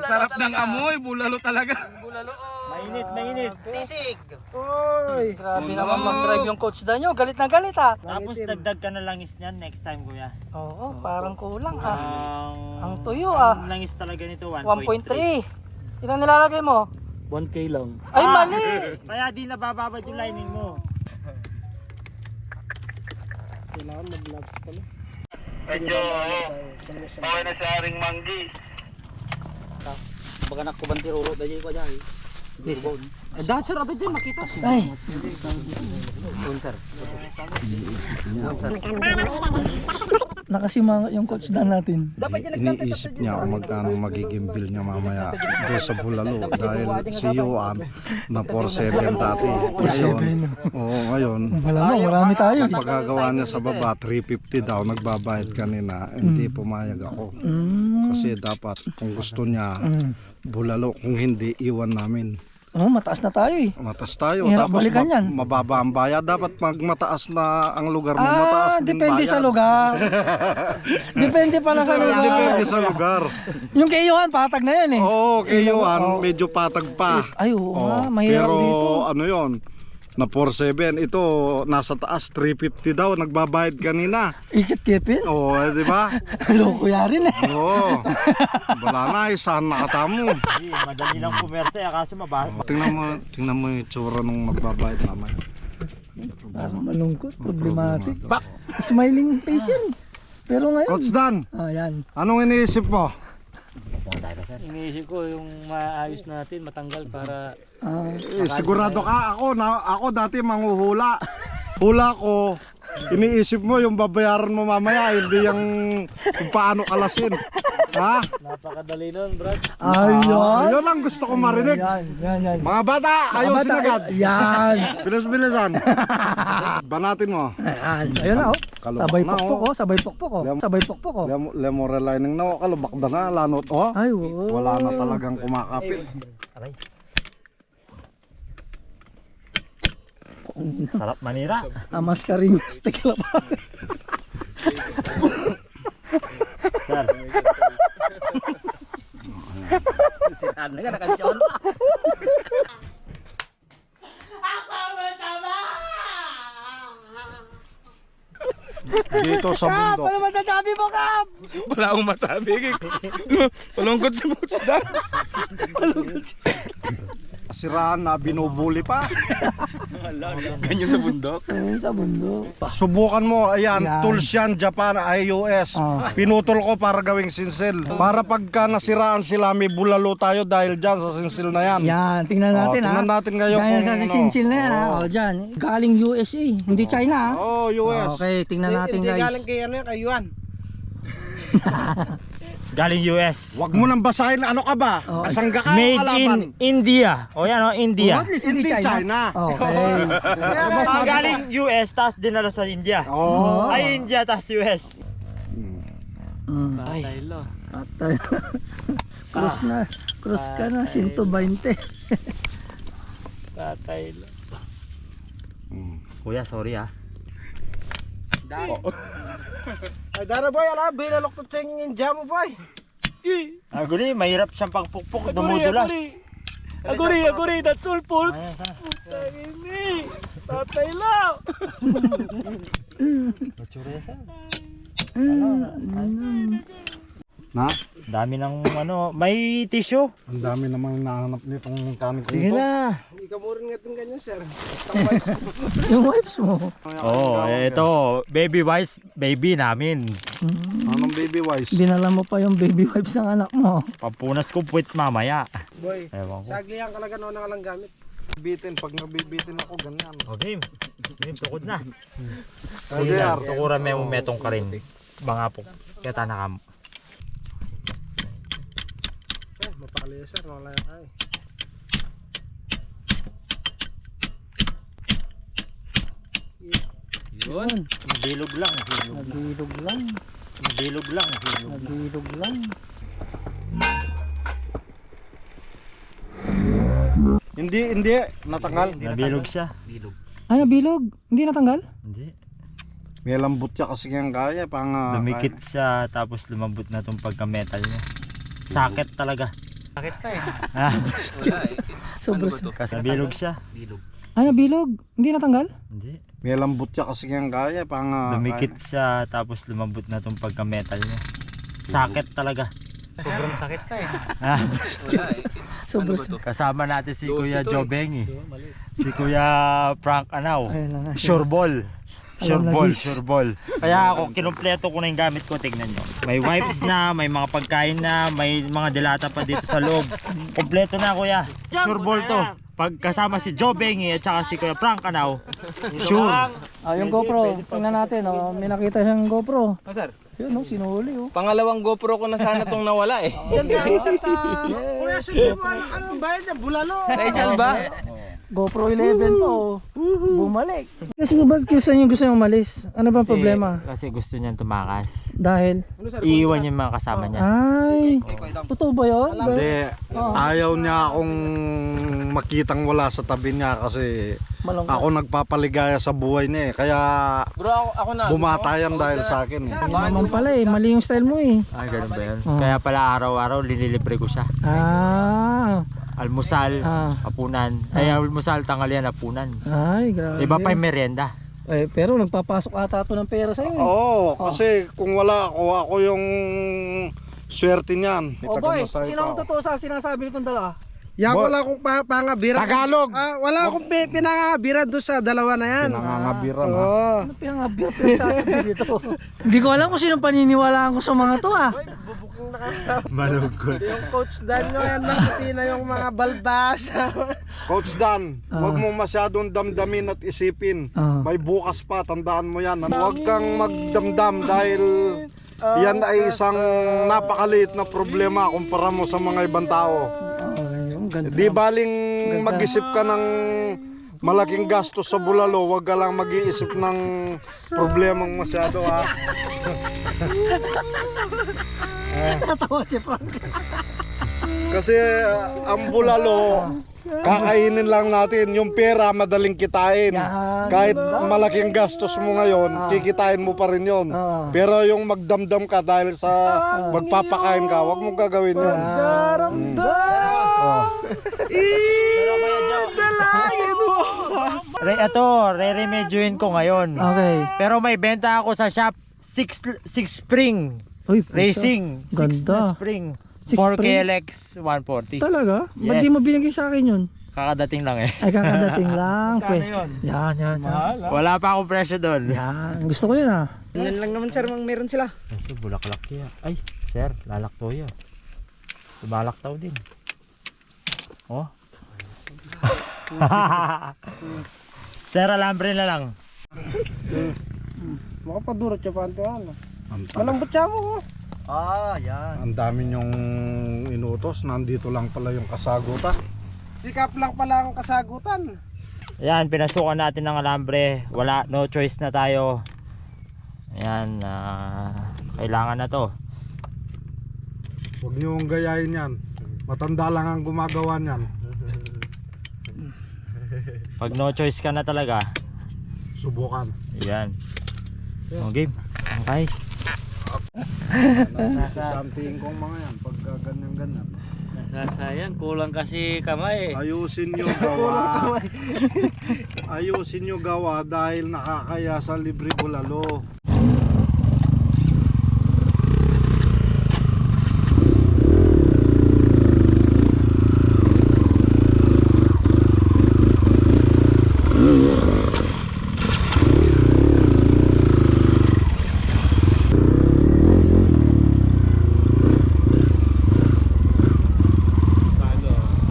Sarap ng amoy, bulalo talaga. Bulalo oh. Mainit. Sisig! Uy! Grabe naman mag-drive yung Coach Danyo. Galit na galit ah. Tapos dagdag ka na langis niyan next time, kuya. Oo, parang kulang ah. Ang tuyo ah. Ang langis talaga nito 1.3. Ilan nilalagay mo? 1K lang. Ay, mali! Kaya di nabababad yung lining mo. Medyo okay na sa aring manggi. Baga nakubantiruro dahil ko dyan. Dahil sir, ato dyan makita. Ay! Nakasimangot yung Coach Dan natin. Iniisip niya kung magkano magiging bill niya mamaya doon sa bulalo dahil si Yoan na 4.7 dati. Ngayon, Malamang, marami tayo. ang pagkagawa niya sa baba 350 daw, nagbabayad kanina, hindi pumayag ako. Kasi dapat kung gusto niya bulalo, kung hindi iwan namin. Oh, mataas na tayo eh. Matas tayo, Hirap tapos balikan yan. mababa ang bayad. Dapat pag mataas na ang lugar mo, mataas din depende bayad. sa lugar. Depende pala sa lugar. Depende sa lugar. Yung kay Johan, patag na yun eh. Oo, kay Yoan, medyo patag pa. Ay, oo nga, Oo, mahirap pero dito. ano yon na 4.7, ito nasa taas 350 daw, nagbabayad kanina. Ikit-kipin? Oo, di ba? Loko yarin eh. Oo. Wala na, isahan na katamo. Madali lang pumersa, kaso mabahal. Tingnan mo yung tsura nung magbabayad naman. Parang malungkot, problematic. Smiling face yan. Pero ngayon, Coach Dan, yan. anong iniisip mo? Iniisip ko yung maayos natin, matanggal para Sigurado ka, ako dati manghuhula. Hula ko, iniisip mo yung babayaran mo mamaya, hindi yung kung paano kalasin. Ha? Napakadali nun, Brad. Ayun. Yun ang gusto ko marinig. Yan. Mga bata, ayusin agad. Yan. Bilis-bilisan. Banatin mo. Ayun na, oh. Kalubak Sabay na, pokpok, oh. oh. Sabay pokpok, oh. Sabay pokpok, oh. Lemorelining na, kalubak na, lanot, oh. Ay, oh. Wala na talagang kumakapit. Sarap manira. Amas ka rin yung stick lang. Sir. Ano ka nakachon? Dito sa bundok. Ano masasabi mo, Kap? Wala akong masabi. Palungkot sa busda. Siraan na binubuli pa. Ganyan sa bundok. Sa bundok. Subukan mo, ayan, Yan. tools yan, Japan, iOS. Pinutol ko para gawing sinsil. Para pagka nasiraan sila, may bulalo tayo dahil dyan sa sinsil na yan. Yan, tingnan natin, ha. Tingnan natin ngayon Dahil kung sa ano. sinsil na yan, ha. O, dyan. Galing USA, hindi China, ha. Oh, US. Okay, tingnan natin, guys. kay ano yan, kay Yuan. Galing US. Wag mo nang basahin, ano ka ba? Oh. Kasangga ka o Made kalaban? in India. O yan o, India. At least Hindi China. Okay. Galing US, tapos dinala sa India. Oh. Ay, India, tapos US. Patay. Cross na. Cross ka na, 120. Patay lang. Kuya, sorry ah. Ay, dara boy, ala, binalok to tingin jam mo boy. Aguri, mahirap siyang pagpukpok, dumudulas. Aguri, that's all, folks. Tatay lang. Na? Dami ng ano, may tissue. Ang dami namang nahanap nitong kanin ko. Sige na. Hindi ka mo rin nga ganyan, sir. Yung wipes mo. Oh, ito, baby wise, baby namin. Anong baby wise? Dinala mo pa yung baby wipes ng anak mo. Pampunas ko puwit mamaya. Boy, Ewan ko. saglihan ka lang gano'n na lang gamit. Bitin, pag nabibitin ako, ganyan. O game, tukod na. Sige, Ar. Tukuran mo yung metong ka rin. Mga po, kaya tanakam. Mapakali sir, wala yan kay. Yun. Bilog lang. Nabilog lang. Bilog lang. Nabilog lang. Hindi, natanggal. Nabilog siya. Ah, nabilog? Hindi natanggal? Hindi. May lambot siya kasi yung kaya, pang... Dumikit siya, tapos lumambot na itong pagka-metal niya. Sakit talaga. Sakit ka eh. Ah, Sobrang. kasi nabilog siya. Ah, nabilog? Hindi natanggal? Hindi. May lambot siya kasi yung kaya, pang... Dumikit siya, tapos lumambot na itong pagka-metal niya. Sakit talaga. Sobrang sakit ka eh. Ah, Sobrang. kasama natin si Kuya Jobeng eh. Si Kuya Frank Anaw. Ayun na nga. Sure ball. Sure Alam na, ball, guys. sure ball. Kaya ako, kinumpleto ko na yung gamit ko, tignan nyo. May wipes na, may mga pagkain na, may mga dilata pa dito sa loob. Kompleto na kuya. Sure ball to. Pag kasama si Joe Bengi at saka si Kuya Frank Anaw, sure. Ah, yung GoPro. Tingnan natin, oh. May nakita siyang GoPro. Oh, sir. Yun, oh, sinuhuli, oh. Pangalawang GoPro ko na sana tong nawala eh. Yan sa kuya sir, anong bayad niya? Bulalo. Naisal ba? GoPro 11 to. Bumalik. Kasi ba't gusto niyo umalis? Ano bang problema? Kasi gusto niyan tumakas. Dahil? Iiwan yung mga kasama niya. Ay, totoo ba yun? Hindi, ayaw niya akong makitang wala sa tabi niya kasi Malungkot. ako nagpapaligaya sa buhay niya eh. Kaya Bro, ako na. bumatayan dahil sa akin eh. Yun naman pala eh, mali yung style mo eh. Ay, ganun ba yun? Kaya pala araw-araw linilibre ko siya. Ah, Almusal, hapunan. Ay, almusal, tanghalian, hapunan. ay, grabe. Iba pa yung merienda. Eh, pero nagpapasok ata to ng pera sa'yo eh. Oo, kasi kung wala ako yung swerte niyan. Oh boy, sino ang totoo sa sinasabi nitong dalawa? Yan, wala akong pangabira. Tagalog! Wala akong pinangabira doon sa dalawa na yan. Pinangabira na. Oo. Ano pinangabira pinagsasabi dito? Hindi ko alam kung sino paniniwalaan ko sa mga to ah. Malungkot. Yung Coach Dan nyo yan, nakuti na yung mga balbas. Coach Dan, huwag mong masyadong damdamin at isipin. May bukas pa, tandaan mo yan. Huwag kang magdamdam dahil yan ay isang napakaliit na problema kumpara mo sa mga ibang tao. Di baling mag-isip ka ng malaking gastos sa bulalo, wag ka lang mag-iisip ng problemang masyado ha. Tatawa si Frank. Kasi ang bulalo, kakainin lang natin. Yung pera, madaling kitain. Kahit malaking gastos mo ngayon, kikitain mo pa rin yun. Pero yung magdamdam ka dahil sa magpapakain ka, wag mong gagawin yun. Re-remedyoin ko ngayon. Okay. Pero may benta ako sa shop, 6 spring Uy, racing. 6 Ganda. na spring. Six 4 spring? KLX 140. Talaga? Ba't Yes. di mo binigay sa akin yun? Kakadating lang eh. Ay, kakadating lang. Yun? Yan. Wala pa akong presyo doon. Yan. Gusto ko yun ah. Yan lang naman sir, meron sila. Kasi bulaklak yan. Ay, sir, lalakto yan. Balaktaw din. Oh. Sir, alambre na lang. Makapadurot siya pa ito. Malambot siya mo. Yan. Ang dami nyong inutos, nandito lang pala yung kasagutan. Sikap lang pala ang kasagutan. Ayan, pinasukan natin ng alambre. Wala, no choice na tayo. Ayan, kailangan na to. Huwag niyong gayahin yan. Matanda lang ang gumagawa niyan. Pag no choice ka na talaga, Subukan. ayan. O game, okay. Nasisantiin kong mga yan pag ganyan-ganyan. Nasasayang, kulang kasi kamay. Ayusin nyo gawa. Ayusin nyo gawa dahil nakakaya sa libre bulalo.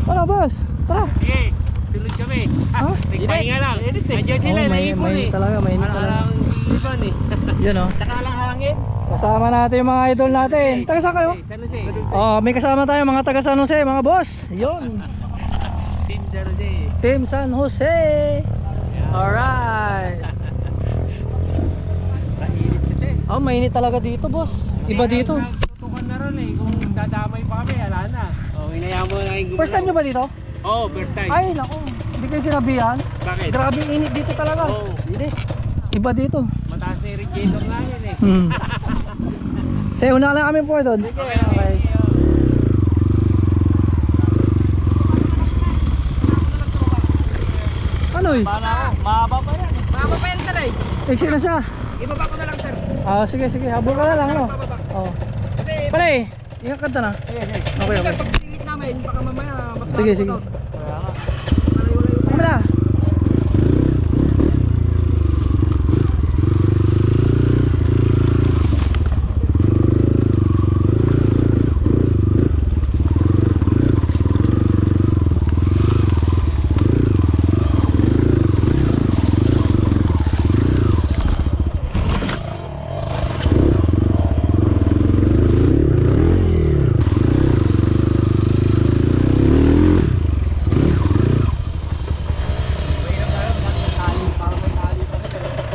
Tara, boss. Tara. Sige, tulog kami. Nagpahinga lang. Nandiyan sila, naipon eh. Mainit talaga. Alang iban eh. Yan oh. Tsaka lang hangin. Kasama natin yung mga idol natin. Taga saan kayo? San Jose. Oh, may kasama tayo mga taga San Jose, mga boss. Yun. Team San Jose. Team San Jose. Alright. Mainit kasi. Oh, mainit talaga dito, boss. Iba dito. Tutukan na ron eh. Kung dadamay pa kami, ala na. Oh, hinayaan mo na yung First time nyo ba dito? Oh, first time. Ay, naku. Hindi kayo sinabihan. Bakit? Grabe init dito talaga. Oh, Hindi. Iba dito. mataas na yung radiator namin eh. Sige, una lang kami po doon. Okay. Ano eh? Mahaba pa yan. Mahaba pa yan sir eh. Exit na siya. Ibaba ko na lang sir. Ah, sige, habol ka na lang, no? Oo. Kasi Pala eh, ingat ka na. Okay, sir, okay. pag singit namin, baka mamaya mas Sige, mahaba sige. daw. Kami na.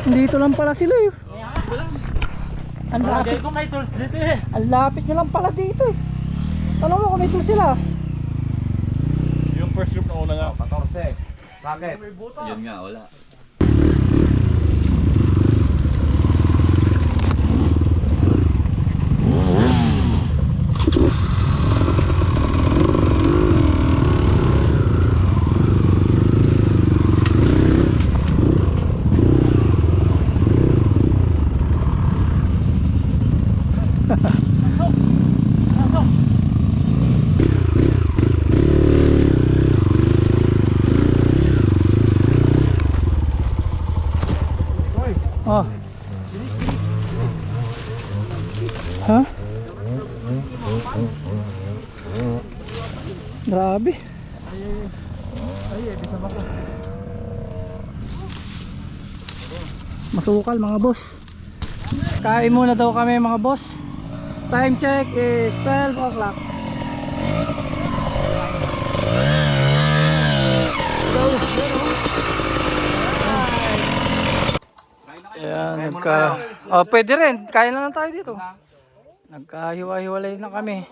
Dito lang pala sila eh. Ang lapit. Kung may tools dito eh. Ang lapit nyo lang pala dito eh. Tanong mo kung may tool sila. Yung first group na una nga. 14. Sakit. Yun nga, wala. Ha? Grabe. Masukal mga boss. Kain muna daw kami mga boss. Time check is 12 o'clock. Ayan, pwede rin. Kain lang tayo dito. Nagkahiwa-hiwalay na kami.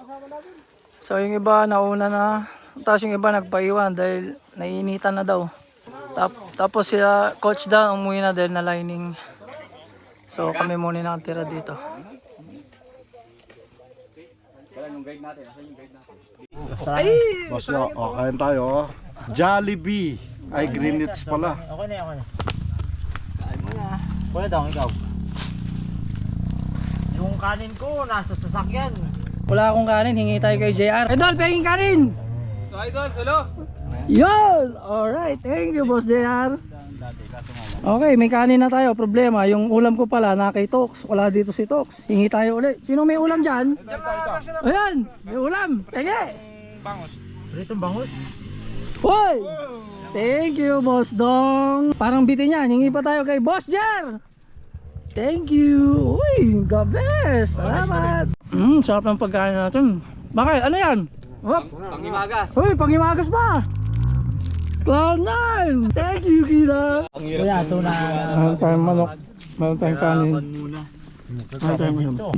So yung iba nauna na. Tapos yung iba nagpaiwan dahil naiinitan na daw. Tapos si coach daw umuwi na dahil na lining. So kami muna nakatira dito. Boss, kain tayo. Jollibee. Ay, Greenwich pala. Okay na, okay na. Kain mo na. Wala daw, ikaw. Yung kanin ko, nasa sasakyan. Wala akong kanin, hingi tayo kay JR. Idol, penging kanin! Idol, hello. Yun! Alright, thank you boss JR. Okay, may kanin na tayo. Problema, yung ulam ko pala na kay Tox. Wala dito si Tox. Hingi tayo ulit. Sino may ulam dyan? Ayan, may ulam. Tege! Bangus. Pritong bangus? Hoy! Thank you boss Dong. Parang bitin niya, hingi pa tayo kay boss Jer. Thank you. Uy, God bless. Salamat. Sarap ng pagkain natin. Bakit? Ano yan? Pangimagas. Uy, pangimagas pa. Cloud9. Thank you, Kira. Kuya, ito na. Meron tayong manok. Meron tayong kanin. Meron tayong manok.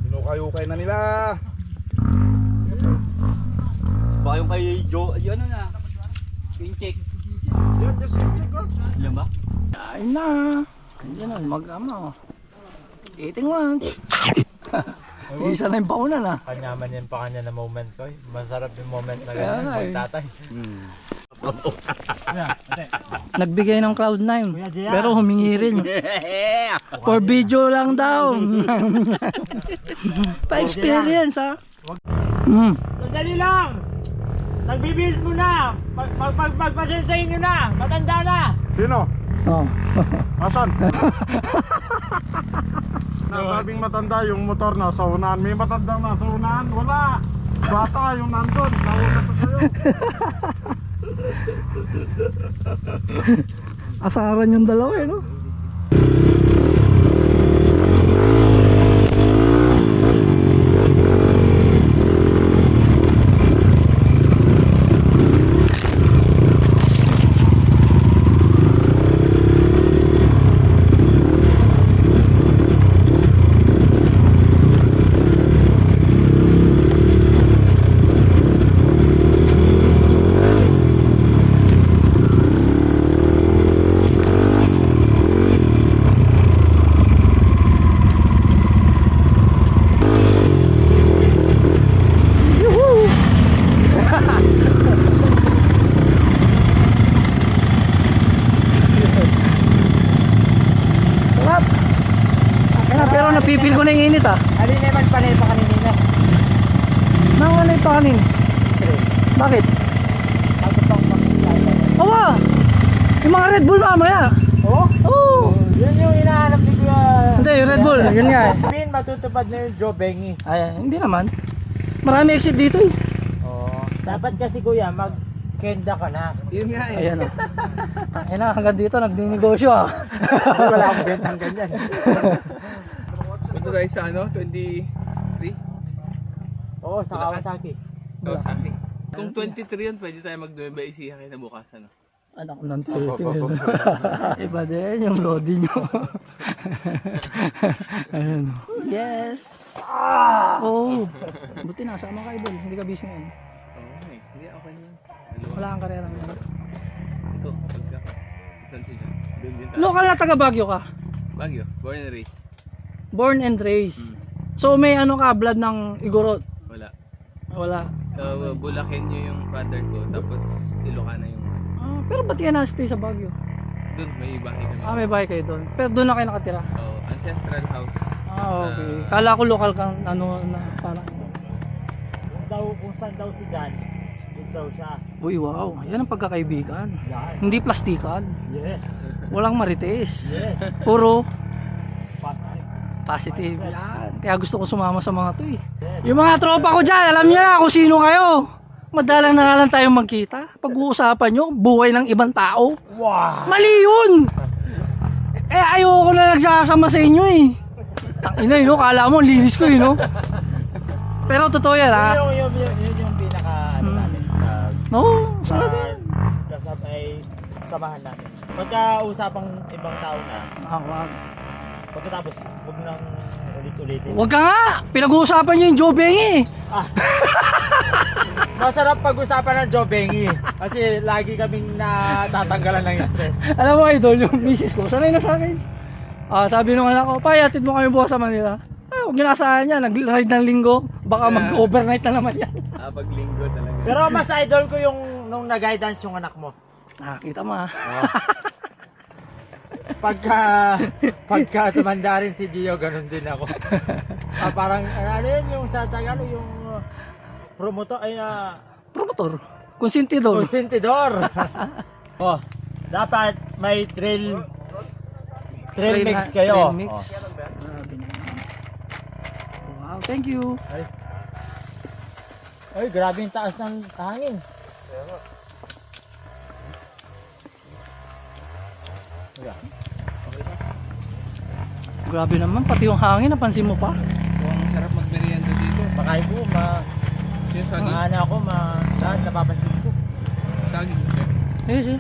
Hinukay-ukay na nila. Baka yung kay Joe, ano na? Yung check. Ilan ba? Kain na. Yan na, mag-ama. Eating lunch. Isa na yung paunan na. Kanyaman yan pa kanya na moment ko. Masarap yung moment na Kaya gano'n. nga eh. Magtatay. Nagbigay ng Cloud9. Pero humingi rin. For video lang daw. Pa-experience ha. Sandali lang! Nagbibuild mo na! Pagpasensayin nyo na! Matanda na! Sino? Oh. Asan? Nasabing matanda yung motor na sa unahan. May matandang nasa unahan? Wala! Bata yung nandun. Nauna pa sa'yo. Asaran yung dalawa eh, no? Napipil ko na yung init ah. Alin naman panay pa kanina. Nangalay pa kanin. Bakit? Awa! Yung mga Red Bull mamaya. Oo? Oo! Yan yung hinahanap ni Kuya. Hindi, yung Red Bull. Yan nga eh. Sabihin matutupad na yung Joe Bengi. Ay, hindi naman. Marami exit dito eh. Oo. Dapat kasi Kuya, mag-kenda ka na. Yun nga eh. Ayan o. Ayan na, hanggang dito nagninegosyo ah. Wala akong bentang ganyan. Punta tayo sa ano, 23? Oo, sa Kawasaki. Kawasaki. Kung 23 yun, pwede tayo mag-Nueva Ecija kayo na bukas ano. Anak ng titin. Iba din yung loading nyo. Ayan. Yes! Oh! Buti nasama ka idol, hindi ka busy ngayon. Okay, hindi okay naman. Wala kang karera ngayon. Ito, pagka. Saan si John? Doon din tayo. Local na taga Baguio ka? Baguio, born and raised. Born and raised. So may ano ka, blood ng Igorot? Wala. Wala. Bulacan nyo yung father ko, tapos Ilocana yung Pero ba't ka na-stay sa Baguio? doon, may bahay kami. May bahay kayo doon. Pero doon na kayo nakatira? Ancestral house. Okay. Kala ko local kang ano na parang. Kung saan daw si Dan, doon daw siya. Uy, wow. Yan ang pagkakaibigan. Hindi plastikan. Yes. Walang marites. Yes. Puro positive. Yan. Kaya gusto ko sumama sa mga to eh. Yung mga tropa ko dyan, alam nyo na kung sino kayo. Madalang na nga lang tayong magkita. Pag-uusapan nyo, buhay ng ibang tao. Wow. Mali yun! Eh, ayoko na nagsasama sa inyo eh. Tangina yun, no? Kala mo, linis ko yun, no? Pero totoo yan, ha? Yun yung pinaka ano natin No, sa kasabay samahan natin. Pagka usapang ibang tao na, wag. pagkatapos huwag nang ulit-ulitin. Wag ka nga! Pinag-uusapan nyo yung Jobeng eh. Masarap pag-usapan ng Jobengi kasi lagi kaming natatanggalan ng stress. Alam mo, idol, yung misis ko, sanay na sa akin. Sabi nung anak ko, payatid mo kami bukas sa Manila. Huwag nyo nasahan yan, nag-ride ng linggo. Baka mag-overnight na naman yan. Pag linggo talaga. Pero mas idol ko yung nung nag-guidance yung anak mo. Nakakita mo, ha? Pagka tumanda rin si Gio, ganun din ako. Parang ano yun yung sa Tagalog yung promotor ay Promotor. Konsentidor. konsentidor. Oh, dapat may trail mix kayo. Trail mix. Oh. Grabe naman. Wow, thank you. Ay, grabe yung taas ng hangin. Grabe naman, pati yung hangin, napansin mo pa? Ang sarap magmerienda dito. Pakay ko, Yung saging. maana ako, lahat napapansin ko. Saging, sir. Yes, eh.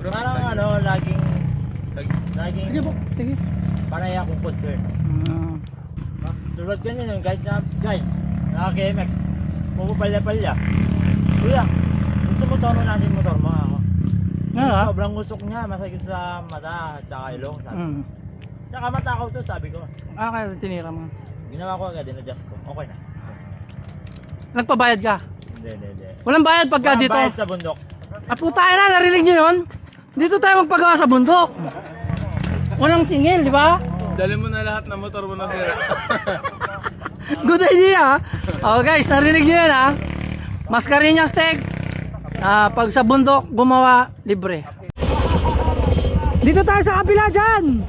Parang ano, laging Sige po, sige. panay akong concern. Mm. Tulad ka niya, kahit na, naka-KMX, pupapalya-palya. Kuya, gusto mo tono natin motor mo ako. Nga, Sobrang usok niya, masakit sa mata at saka ilong. Sabi. Tsaka matakaw to, sabi ko. Kaya tinira mo. Ginawa ko agad, in-adjust ko. Okay na. Nagpabayad ka? Hindi. Walang bayad pagka Walang dito? bayad sa bundok. Putay na, narinig nyo yun? Dito tayo magpagawa sa bundok. Walang singil, di ba? Dali mo na lahat ng motor mo na sira. Good idea. Oh guys, narinig nyo yan ha. Mascareñas Tech. Pag sa bundok, gumawa, libre. Dito tayo sa kabila dyan.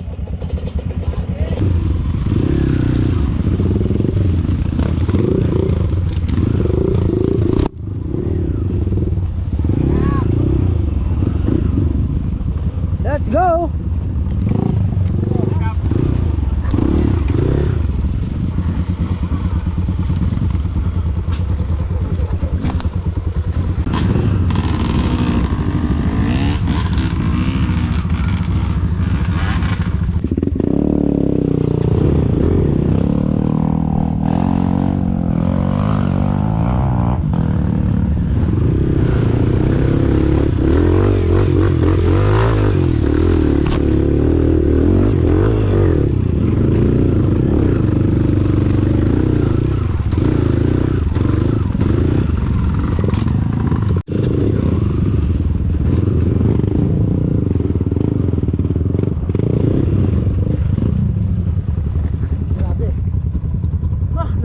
Let's go.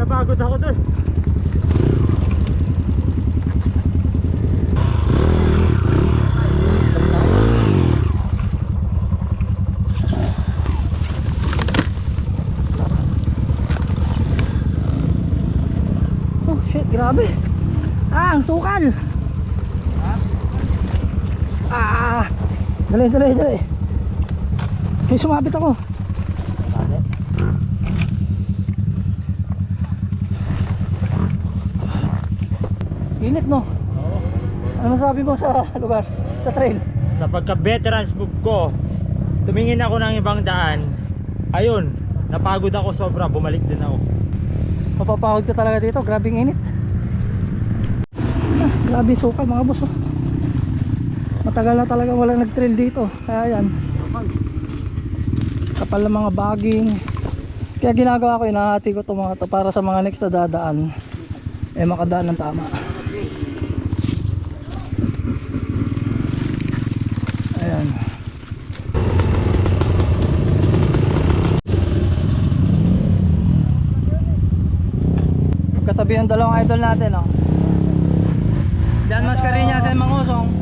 Napagod ako dun. Oh shit, grabe. Ang sukal. Dali. May sumabit ako. Init no? Oo. Ano masabi mo sa lugar? Sa trail? Sa pagka-veterans move ko, tumingin ako ng ibang daan. Ayun, napagod ako sobra, bumalik din ako. Mapapagod ka talaga dito, grabing init. Grabe sukal mga boss oh. Matagal na talaga walang nag-trail dito. Kaya yan, kapal ng mga bagging. Kaya ginagawa ko, inahati ko itong mga to para sa mga next na dadaan makadaan ng tama. Ayan. Pagkatabi Grabe yung dalawang idol natin, oh. Jan Mascareñas and Mang Usong.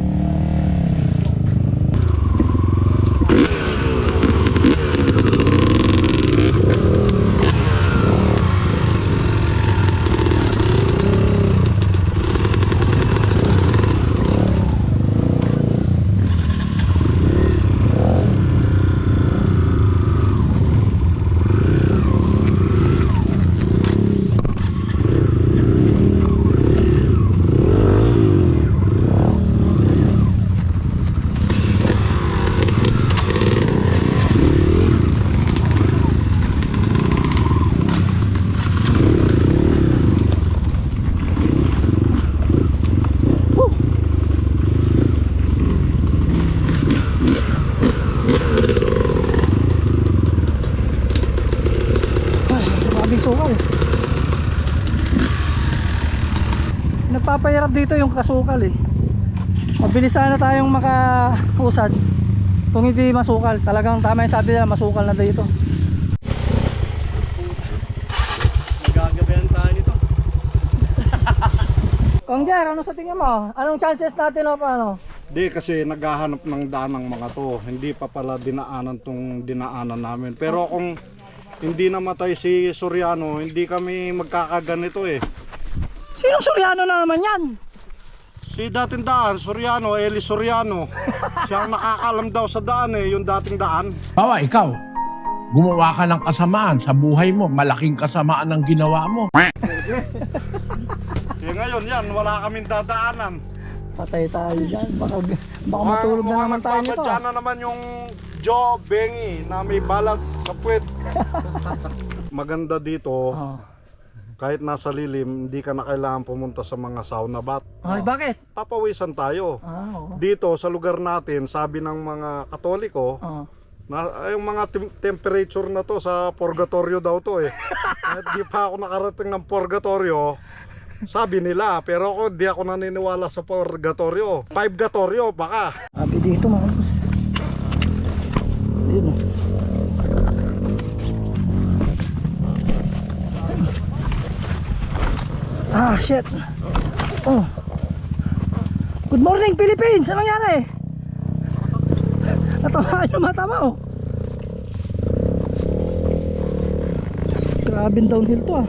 Nagpapahirap dito yung kasukal eh. Mabilis sana tayong makausad kung hindi masukal. Talagang tama yung sabi nila, masukal na dito. Nagagabayan tayo nito. Kung Jer, ano sa tingin mo? Anong chances natin o paano? Di kasi naghahanap ng daan ng mga to. Hindi pa pala dinaanan tong dinaanan namin. Pero kung hindi namatay si Soriano, hindi kami magkakaganito eh. Sinong Soriano na naman yan? Si dating daan, Soriano, Eli Soriano. Siya ang nakakalam daw sa daan eh, yung dating daan. Bawa, ikaw, gumawa ka ng kasamaan sa buhay mo, malaking kasamaan ang ginawa mo. Ngayon yan, wala kaming dadaanan. Patay tayo dyan. Baka matulog na naman tayo nito. Mukhang na naman yung Joe Bengi na may balat sa puwet. Maganda dito, kahit nasa lilim, hindi ka na kailangan pumunta sa mga sauna bath. Ay, bakit? Papawisan tayo. Dito sa lugar natin, sabi ng mga Katoliko, na yung mga temperature na to sa purgatorio daw to eh. Kahit di pa ako nakarating ng purgatorio, sabi nila, pero ako di ako naniniwala sa purgatorio. Purgatorio baka. Sabi dito mga boss. Ayun oh. Ah, shit. Oh. Good morning, Philippines. Anong nangyari? Natamaan yung mata mo. Grabing downhill to ah.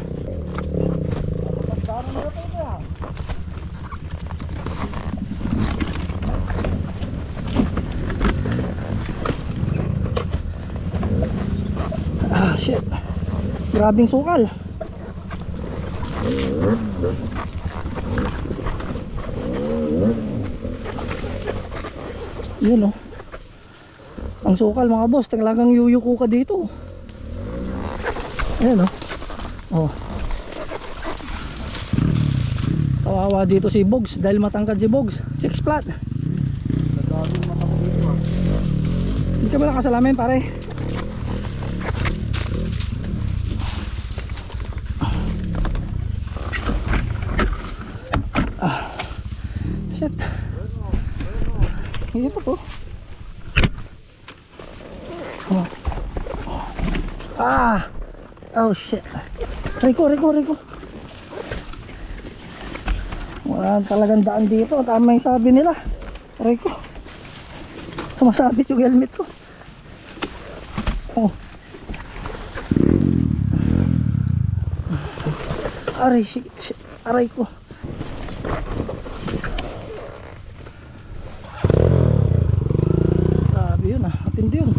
Ah, shit. Grabing sukal. Yun oh. Ang sukal mga boss, talagang yuyuko ka dito. Ayan oh. Oh. Kawawa dito si Bogs dahil matangkad si Bogs. 6 flat. Hindi ka ba nakasalamin pare? Ah. Shit. Hindi pa po. Oh. Ah. Oh shit. Rico. Wala talagang daan dito. Tama yung sabi nila. Rico. Sumasabit yung helmet ko. Oh. Aray, shit. Aray ko. Sabi yun ah. Matindi yun.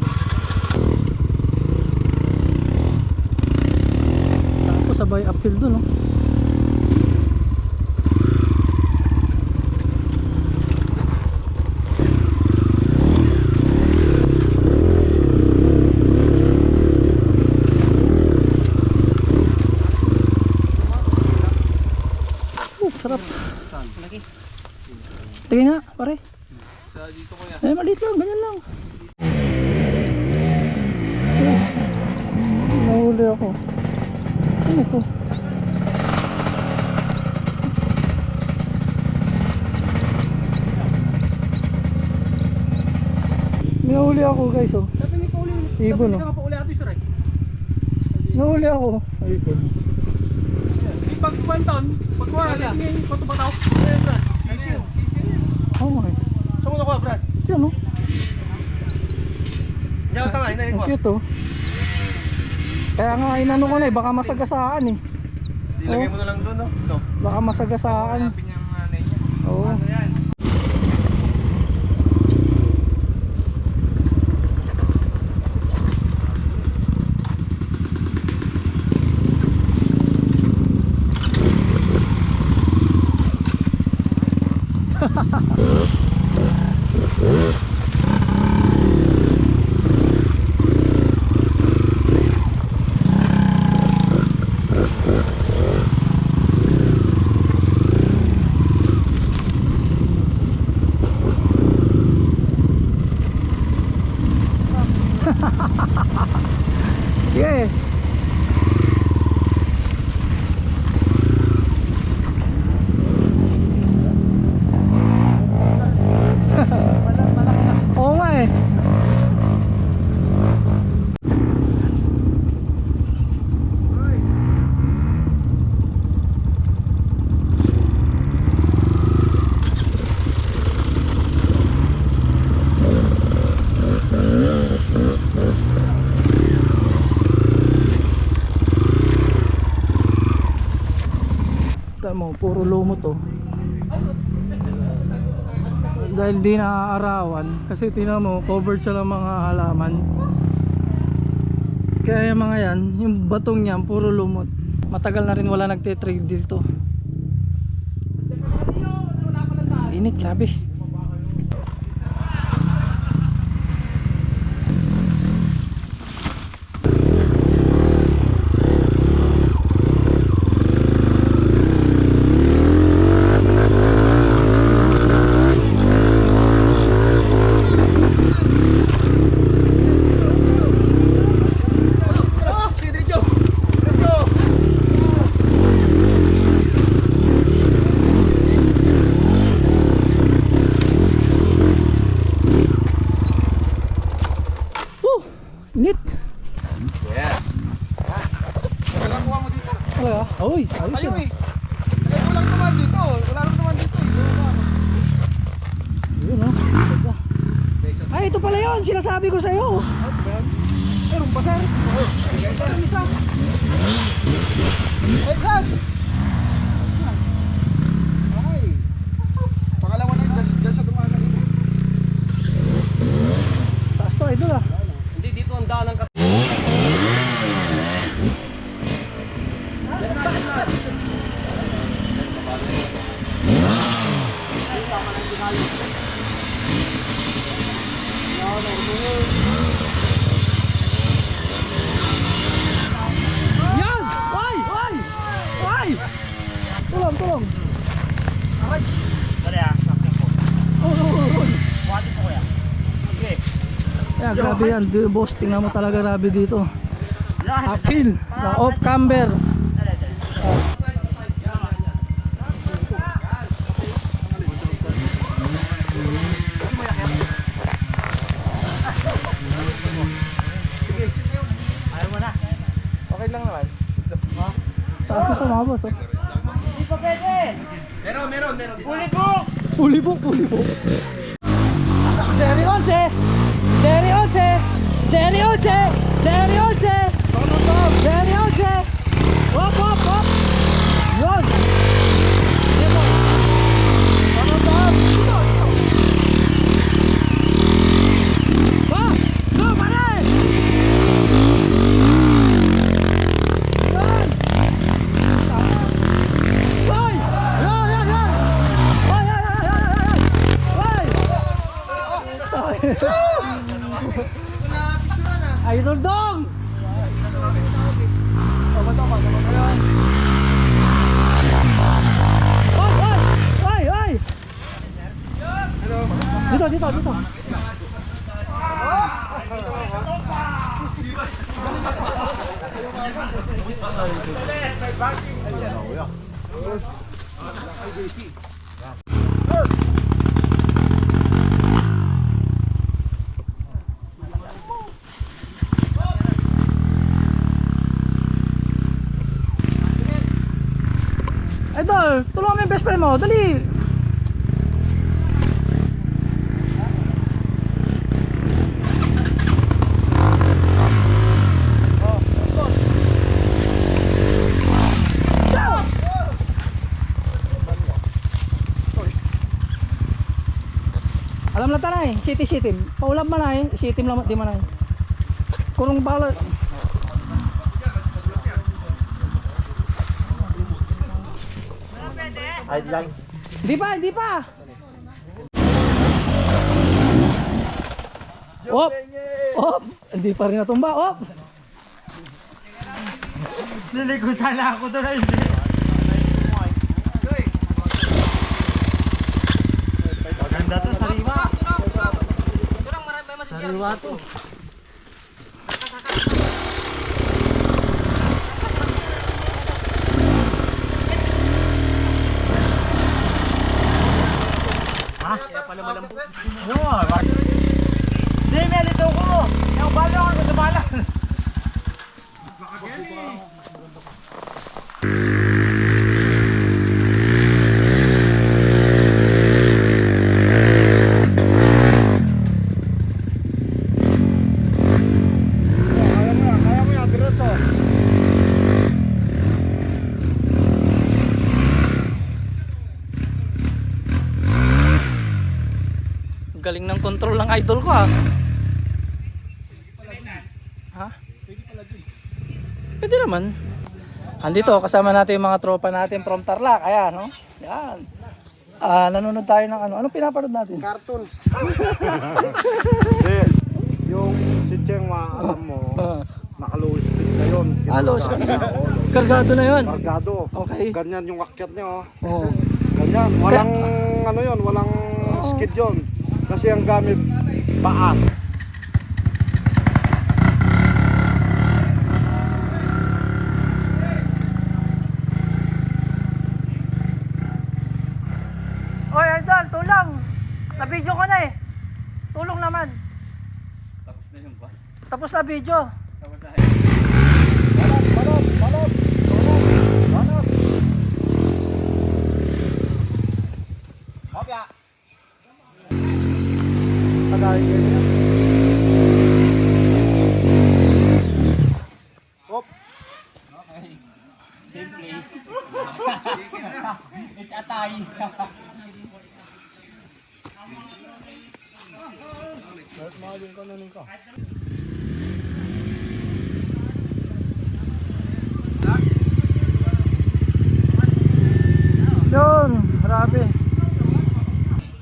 Tapos sabay uphill dun oh. Sarap. Tingin nga, pare. Sa dito kuya. Eh, maliit lang, ganyan lang. Nahuli ako. Ano to? Nahuli ako guys oh. Ibon oh. Nahuli ako. Ibon. pagkwenton, pagkuha, hindi ko ito bataw. Sisil. Oh my. Saan mo nakuha, Brad? Yan oh. Diyan ka tanga, inahin Ang ko. cute oh. Kaya nga inano ko na eh, baka masagasaan eh. Ilagay mo na lang doon, no? Baka masagasaan. Oo. Yeah. Oo nga eh. Tama, puro lumot oh. Dahil di naaarawan kasi tingnan mo covered siya ng mga halaman. Kaya yung mga yan, yung batong niyan puro lumot. Matagal na rin wala nagte-trade dito. Init, grabe. Init. Yes. Wala kuha mo dito. Wala. Uy, ayos Ayaw yun. eh. Wala lang naman dito. Wala lang naman dito. Yun oh. Ay, ito pala yun. Sinasabi ko sa'yo. Meron pa, sir. Meron isa. Ay, sir. Okay. Pangalawa na yun. Diyan siya dumaan. Taas to, idol ah. Hindi, dito ang daanan kasi. Yan! Ay! Ay! Ay! Tulong, tulong. Dali ah, sakyan ko. Uy! Buhatin ko kuya. Okay. Yan, grabe yan. Boss, tingnan mo talaga grabe dito. Apil, na off camber. Ayaw mo na. Okay lang naman. Taas na ito mga boss. Oh. Hindi pa pwede. Meron. Pulibok! Pulibok, pulibok. Jerry Once! Jerry Once! Jerry Once! Jerry Once! Jerry Once! Hop, hop, hop! Yun! Dito! Ano to? Ha! Go, pare! Yun! Hoy! Yan! Hoy! Idol Dong! Ay! Dito. best friend mo, dali. Alam na tanay, city. Paulam man ay, city lang di man ay. Kurong bala. Ay lang. Di pa. Op, hindi pa rin natumba, op. Liligo sana ako doon ay hindi. Maganda to, sariwa. Sariwa to. Ha? Kaya pala malambot. Hindi, may alito ko. Yung balo ako sa bala. Kaya mo yan, diretso. Galing ng control ng idol ko ha. Ha? Pwede naman. Andito kasama natin yung mga tropa natin from Tarlac. Ayan, no? Yan. Nanonood tayo ng ano. Anong pinapanood natin? Cartoons. Hindi. Yung si Chengwa, alam mo, naka-low speed na yun. Low speed. Kargado na yun. Kargado. Okay. Ganyan yung akyat niya, oh. Oo. Ganyan. Walang, ano yun, walang skid yun. Kasi ang gamit, paa. Oy, idol, tulong. Na-video ko na eh. Tulong naman. Tapos na yung bus. Tapos na video. Tapos na. Balot. Kopya. Pagkain kayo niya. Hop. Okay. Same place. It's Atay. Yun, grabe.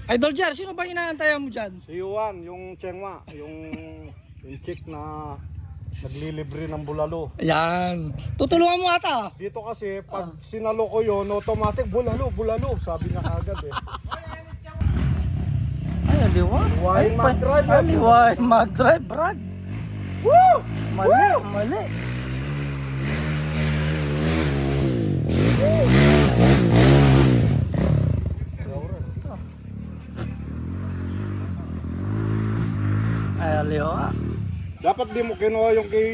Idol Jer, sino ba inaantayan mo dyan? Si Yuan, yung Chengwa, yung chick na naglilibre ng bulalo. Ayan. Tutulungan mo ata. Dito kasi, pag sinalo ko yun, automatic, bulalo. Sabi na agad eh. Ay, aliwan. Liwain mag-drive. Aliwan mag-drive, Brad. Woo! Mali. Ay, aliwa. Dapat di mo kinuha yung kay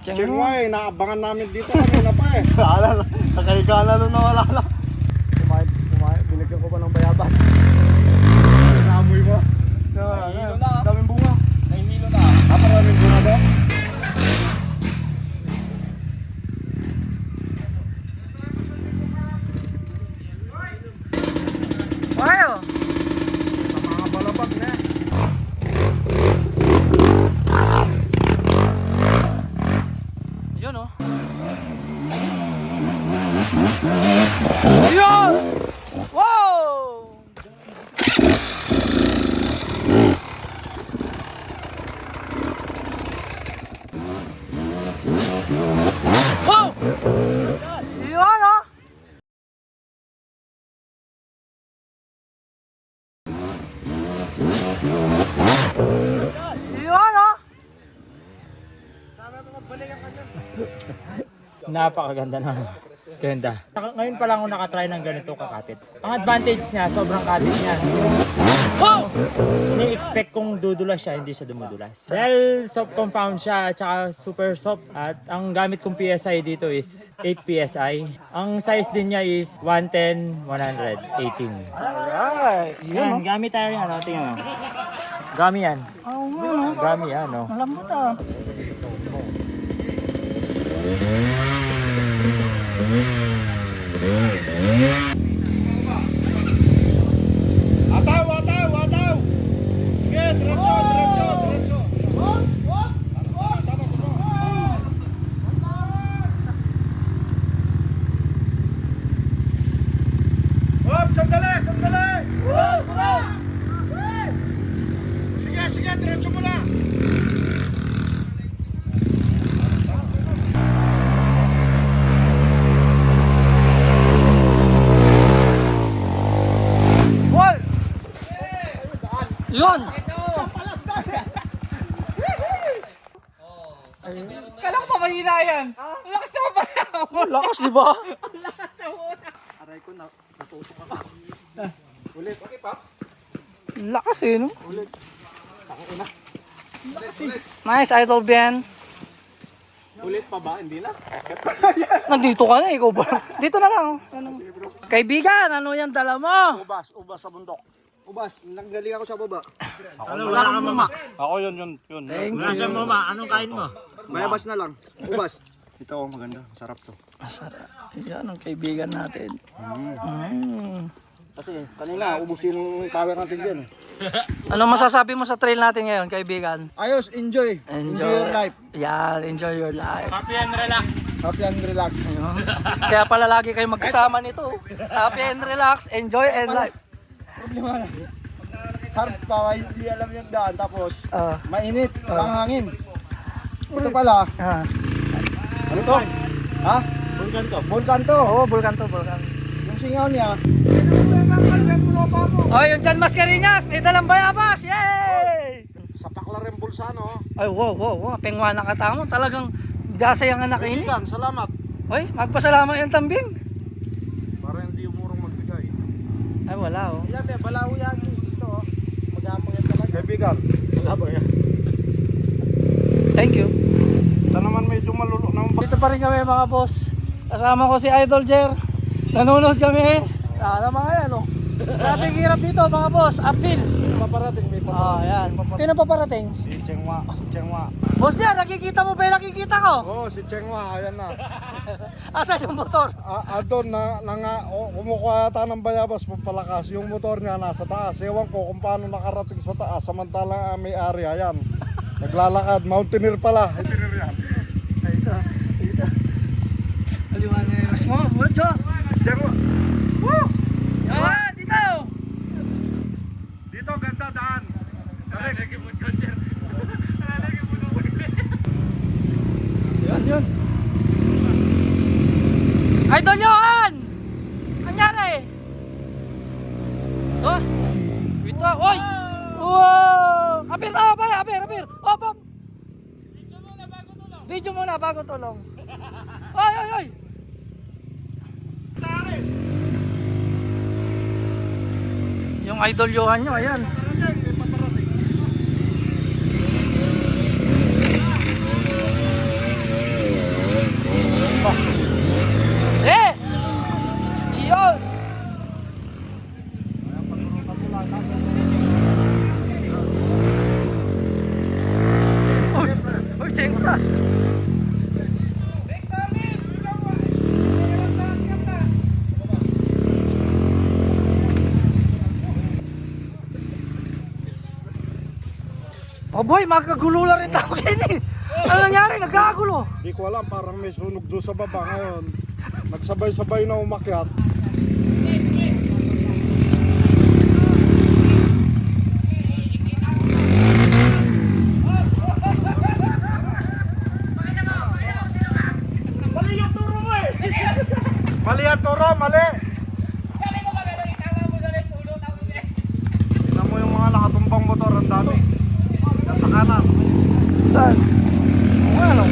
Chengwa. Chengwa eh. Naabangan namin dito kanina pa eh. Nakahiga na nun nawala na. Kumain. Binigyan ko pa ng bayabas. Naamoy mo. Nahihilo na. Daming bunga. Nahihilo na. Maraming bunga doon. Ayo. Sa mga balabag na eh. Yun oh. Yun! Wow! Wow! Yun oh! Yun oh! Napakaganda naman. Ganda. Ngayon pa lang ako nakatry ng ganito kakapit. Ang advantage niya, sobrang kapit niya. Ini-expect kong dudulas siya, hindi siya dumudulas. Dahil soft compound siya at saka super soft. At ang gamit kong PSI dito is 8 PSI. Ang size din niya is 110, 118. Alright. Yan, gamit tayo yan. Tingnan mo. Gami yan. Oo nga. Gami yan, no? Malambot ah. Ataw, ataw, ataw! Sige, diretso, diretso, diretso. Hop, sandali, sandali! Sige, sige, diretso mo lang. Wall! Yun! Kala ko pa mahina yan. Ang lakas naman pa na. Lakas, di ba? Lakas sa una. Aray ko, natutok ako. Ulit. Okay, Pops? Lakas eh, no? Ulit. Nice, Idol Ben. Ulit pa ba? Hindi na? Nandito ka na, ikaw ba? Dito na lang. Kaibigan, ano yan dala mo? Ubas, ubas sa bundok. Ubas, nanggaling ako sa baba. Wala kang mama. Ako yun. Thank Wala kang mama. Anong kain mo? Mayabas na lang. Ubas. Ito, maganda. Sarap to. Yan ang kaibigan natin. Kasi kanina, ubus yung power natin dyan. Ano masasabi mo sa trail natin ngayon, kaibigan? Ayos, enjoy. Enjoy your life. Yan, enjoy your life. Happy and relax. Happy and relax. Ayun. Kaya pala lagi kayo magkasama nito. Happy and relax, enjoy and life. Problema na. Hard pa, hindi alam yung daan. Tapos, Ah. mainit, ang hangin. Ito pala, ano to? Ha? Vulkan to. Vulkan to. Oo, bulkan to, bulkan. Yung singaw niya. Oh, yung John Mascareñas, may dalang bayabas. Yay! Sa Paklarin Bulsano. Ay, wow. Pengwa na katamo. Talagang dasa yung anak ini. Kaibigan, salamat. Hoy, magpasalamat yung tambing. Para hindi umurong magbigay. Ay, wala oh. Yan, may balaw yan dito. Mag-aapang yan talaga. Kaibigan, mag-aapang yan. Thank you. Ito naman medyo malulo naman. Dito pa rin kami mga boss. Kasama ko si Idol Jer. Nanonood kami. Sana mga yan oh. Grabe ang hirap dito mga boss. Uphill. Paparating, may paparating. Yan. Sino paparating? Si Chengwa. Boss Jer, nakikita mo pa yung nakikita ko? Oo, si Chengwa, ayan na. Asa yung motor? Doon kumukuha yata ng bayabas papalakas. Yung motor niya nasa taas. Ewan ko kung paano nakarating sa taas. Samantalang may area yan. Naglalakad. Mountaineer pala. Mountaineer yan. Ito. Aliwanag yung mas mo. Mucho. Chengwa. Woo! Yan, dito. Dito, ganda daan. Yun. Idol Johan! Anyari? Oh? Ito, oy! Wow! Apir. Op. Video muna bago tulong. Oy! Yung Idol Johan nyo, ayan. Iyon! Uy, cengka! Oh boy, magkagulo na rin tao kayo. Ano nangyari? Nagkakagulo. Di ko alam, parang may sunog doon sa baba ngayon. Nagsabay-sabay na umakyat. Mali ang turo, mali! Tignan mo yung mga nakatumbang motor, ang dami. Nasa kanan. Saan? Ano?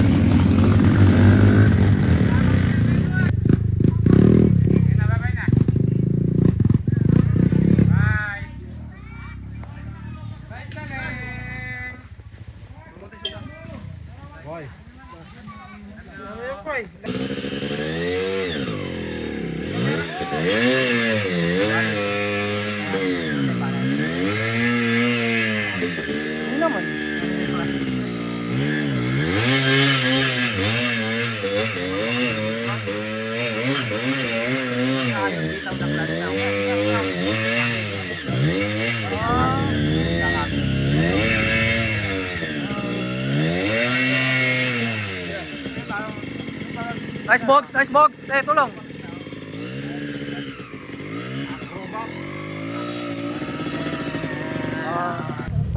Nice box, nice box. Tulong.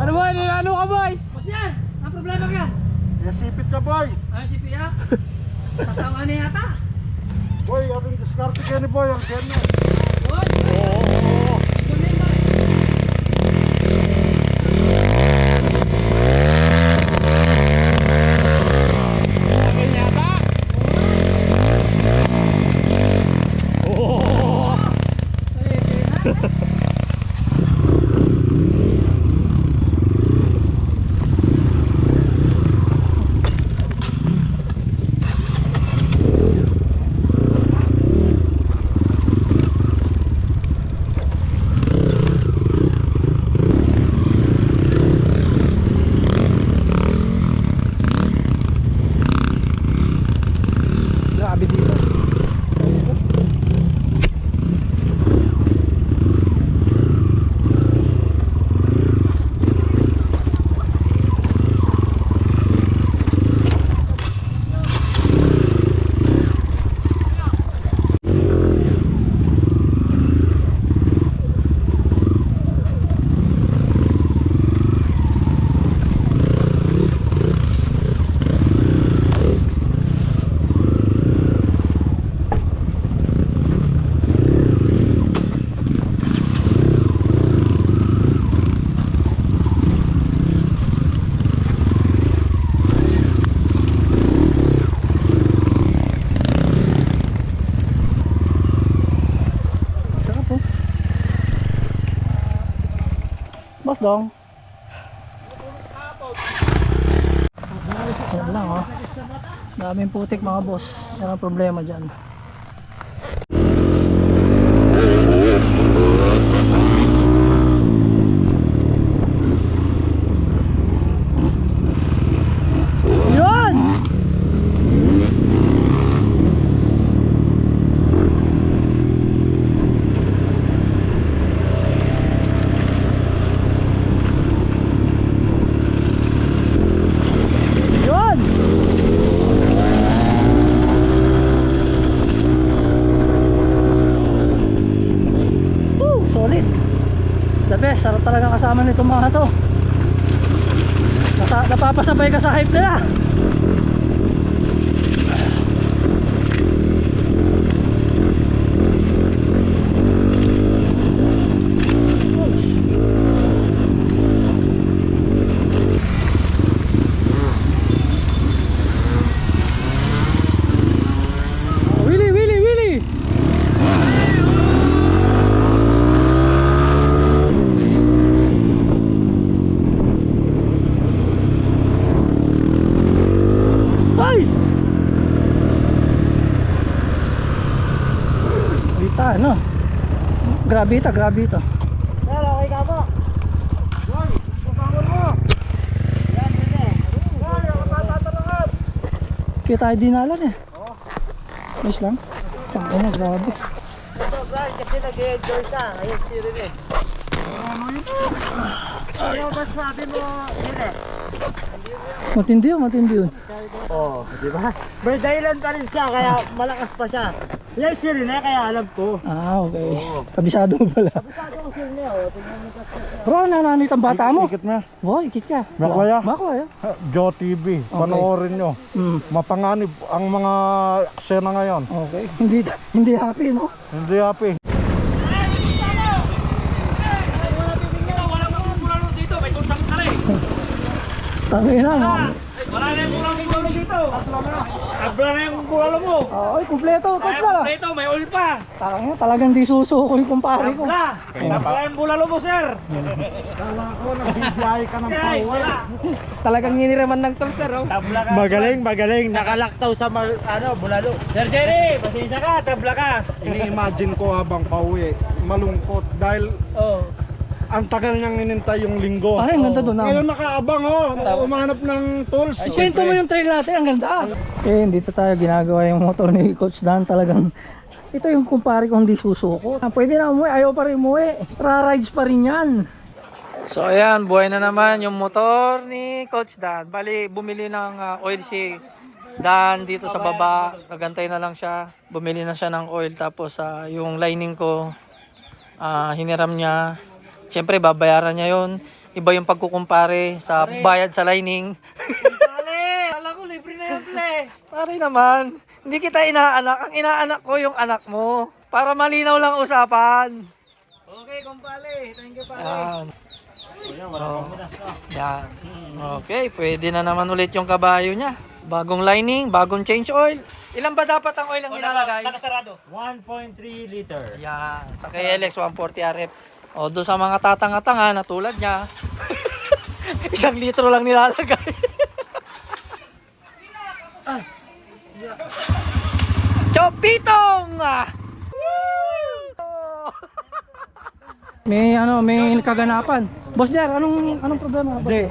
Ano boy? Ano ka boy? Boss yan! Ang problema ka? Sipit ka, boy. Ay, si Pia. Sasama niya yata. Boy, ating diskarte kayo ni boy. Ang kanya. Boy! Oo. Grabe dito. Boss dong. Yan lang oh. Daming putik mga boss. Yan ang problema dyan. Yan! Solid. The best. Sarap talaga kasama nitong mga to. Napapasabay ka sa hype nila. Willy, Willy, Willy. Ay! Bita, ano? Grabe ito, grabe ito. Pero okay ka po. Boy, pabangon mo. Yan, yan. Boy, ang matatalakad. Kaya tayo dinalan eh. Nice lang. Tangina, grabe. Ito, Brian, kasi nag-enjoy siya. Ngayon, si Rene. Ano ba sabi mo, Rene? Matindi yun, matindi yun. Oo, di ba? May dahilan pa rin siya, kaya malakas pa siya. Yan si Rene, kaya alam ko. Ah, okay. Kabisado mo pala. Kabisado ko si Rene, oh. Tingnan mo kasi. Bro, nananit ang bata mo. Ikit na. Boy, ikit ka. Makwaya? Makwaya. Joe TV. Panoorin nyo. Mapanganib ang mga eksena ngayon. Okay. Hindi happy, no? Hindi happy. Tangina, no? Wala na yung kulang dito. Abla na yung bulalo mo. Ay, kumpleto. Coach na. Kompleto, may oil pa. Talagang di susuko yung kumpare ko. Abla yung bulalo mo, sir. Kala ko nagbibiyahe ka ng pauwi. Talagang hiniraman ng tol, sir. Oh. Tabla ka. Magaling. Nakalaktaw sa bulalo. Sir Jerry, pasensya ka, tabla ka. Ini-imagine ko habang pauwi, malungkot dahil ang tagal niyang inintay yung linggo. Ay, ang ganda doon. Ngayon nakaabang umanap ng tools. Kwento mo yung trail natin, ang ganda. Eh, dito tayo ginagawa yung motor ni Coach Dan. Talagang ito yung kumpare ko hindi susuko. Pwede na umuwi, ayaw pa rin umuwi. Ra-rides pa rin yan. So ayan, buhay na naman yung motor ni Coach Dan. Bali, bumili ng oil si daan dito sa baba. Nagantay na lang siya. Bumili na siya ng oil. Tapos yung lining ko, hiniram niya. Siyempre, babayaran niya yon. Iba yung pagkukumpare sa bayad sa lining. Pare, alam ko libre na yung play. Pare naman, hindi kita inaanak. Ang inaanak ko yung anak mo. Para malinaw lang usapan. Okay, kumpare. Thank you, pare. Yan. Okay, pwede na naman ulit yung kabayo niya. Bagong lining, bagong change oil. Ilan ba dapat ang oil ang nilalagay? Nakasarado. 1.3 liter. Yan, sa KLX 140 RF. O, doon sa mga tatanga-tanga na tulad niya, 1 litro lang nilalagay. Chopitong! May kaganapan. Boss Jar, anong problema? Hindi,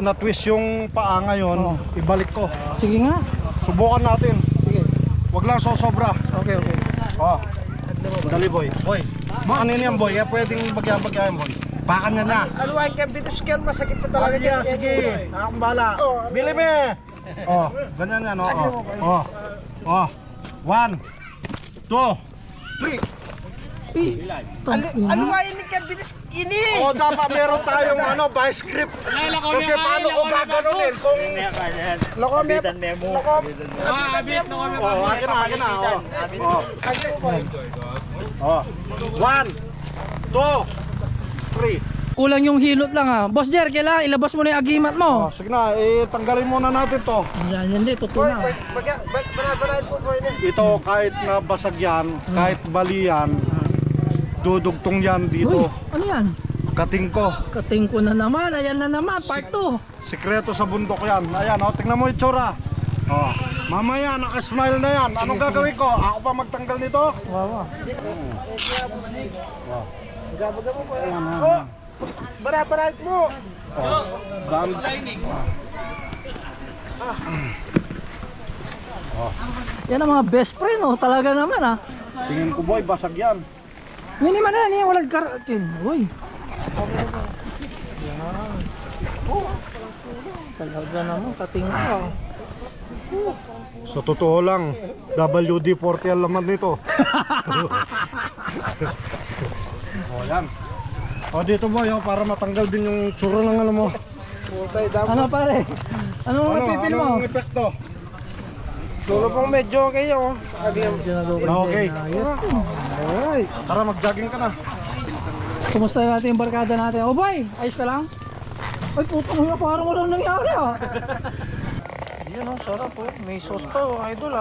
na-twist yung paa ngayon, ibalik ko. Sige nga. Subukan natin. Sige. Wag lang sosobra. Okay. Oh. Dali boy. Boy. Ano yan boy? Kaya pwedeng bagyan boy. Pakan na na. Ano ay kabitis yan? Masakit na talaga Talaga sige. Akong bala. Bili me. Oh, ganyan yan. Oh. 1, 2, 3. Ano ay ini kabitis ini? Oh, dapat meron tayong by script. Kasi paano ko gaganunin kung Lokomet memo. akin na. Oh. 1, 2, 3. Kulang yung hilot lang Boss Jar, kailangan ilabas mo na yung agimat mo. Sige na, tanggalin muna natin to. Yan, hindi, totoo na. Banay po po ini. Ito kahit nabasag yan, kahit bali yan, dudugtong yan dito. Uy, ano yan? Kating ko. Kating ko na naman, ayan na naman, part 2. Sikreto sa bundok yan. Ayan, tingnan mo yung tsura. Mamaya, naka-smile na yan. Anong gagawin ko? Ako pa magtanggal nito? Wawa. Gabo-gabo po. Oh! Banay mo. Yan ang mga best friend talaga naman Tingin ko boy, basag yan. Hindi man yan, walang karatin. Uy. Talaga naman, kating ko. Sa totoo lang, WD-40 ang laman nito. Yan. Dito boy, para matanggal din yung tsura ng ano mo. Ano pare? Anong napipil mo? Anong epekto? Dulo pong medyo kayo. Okay. Alright. Tara, mag-jogging ka na. Kumusta natin yung barkada natin? Oh boy, ayos ka lang? Ay putang ina, parang walang nangyari Yan sarap may sauce pa idol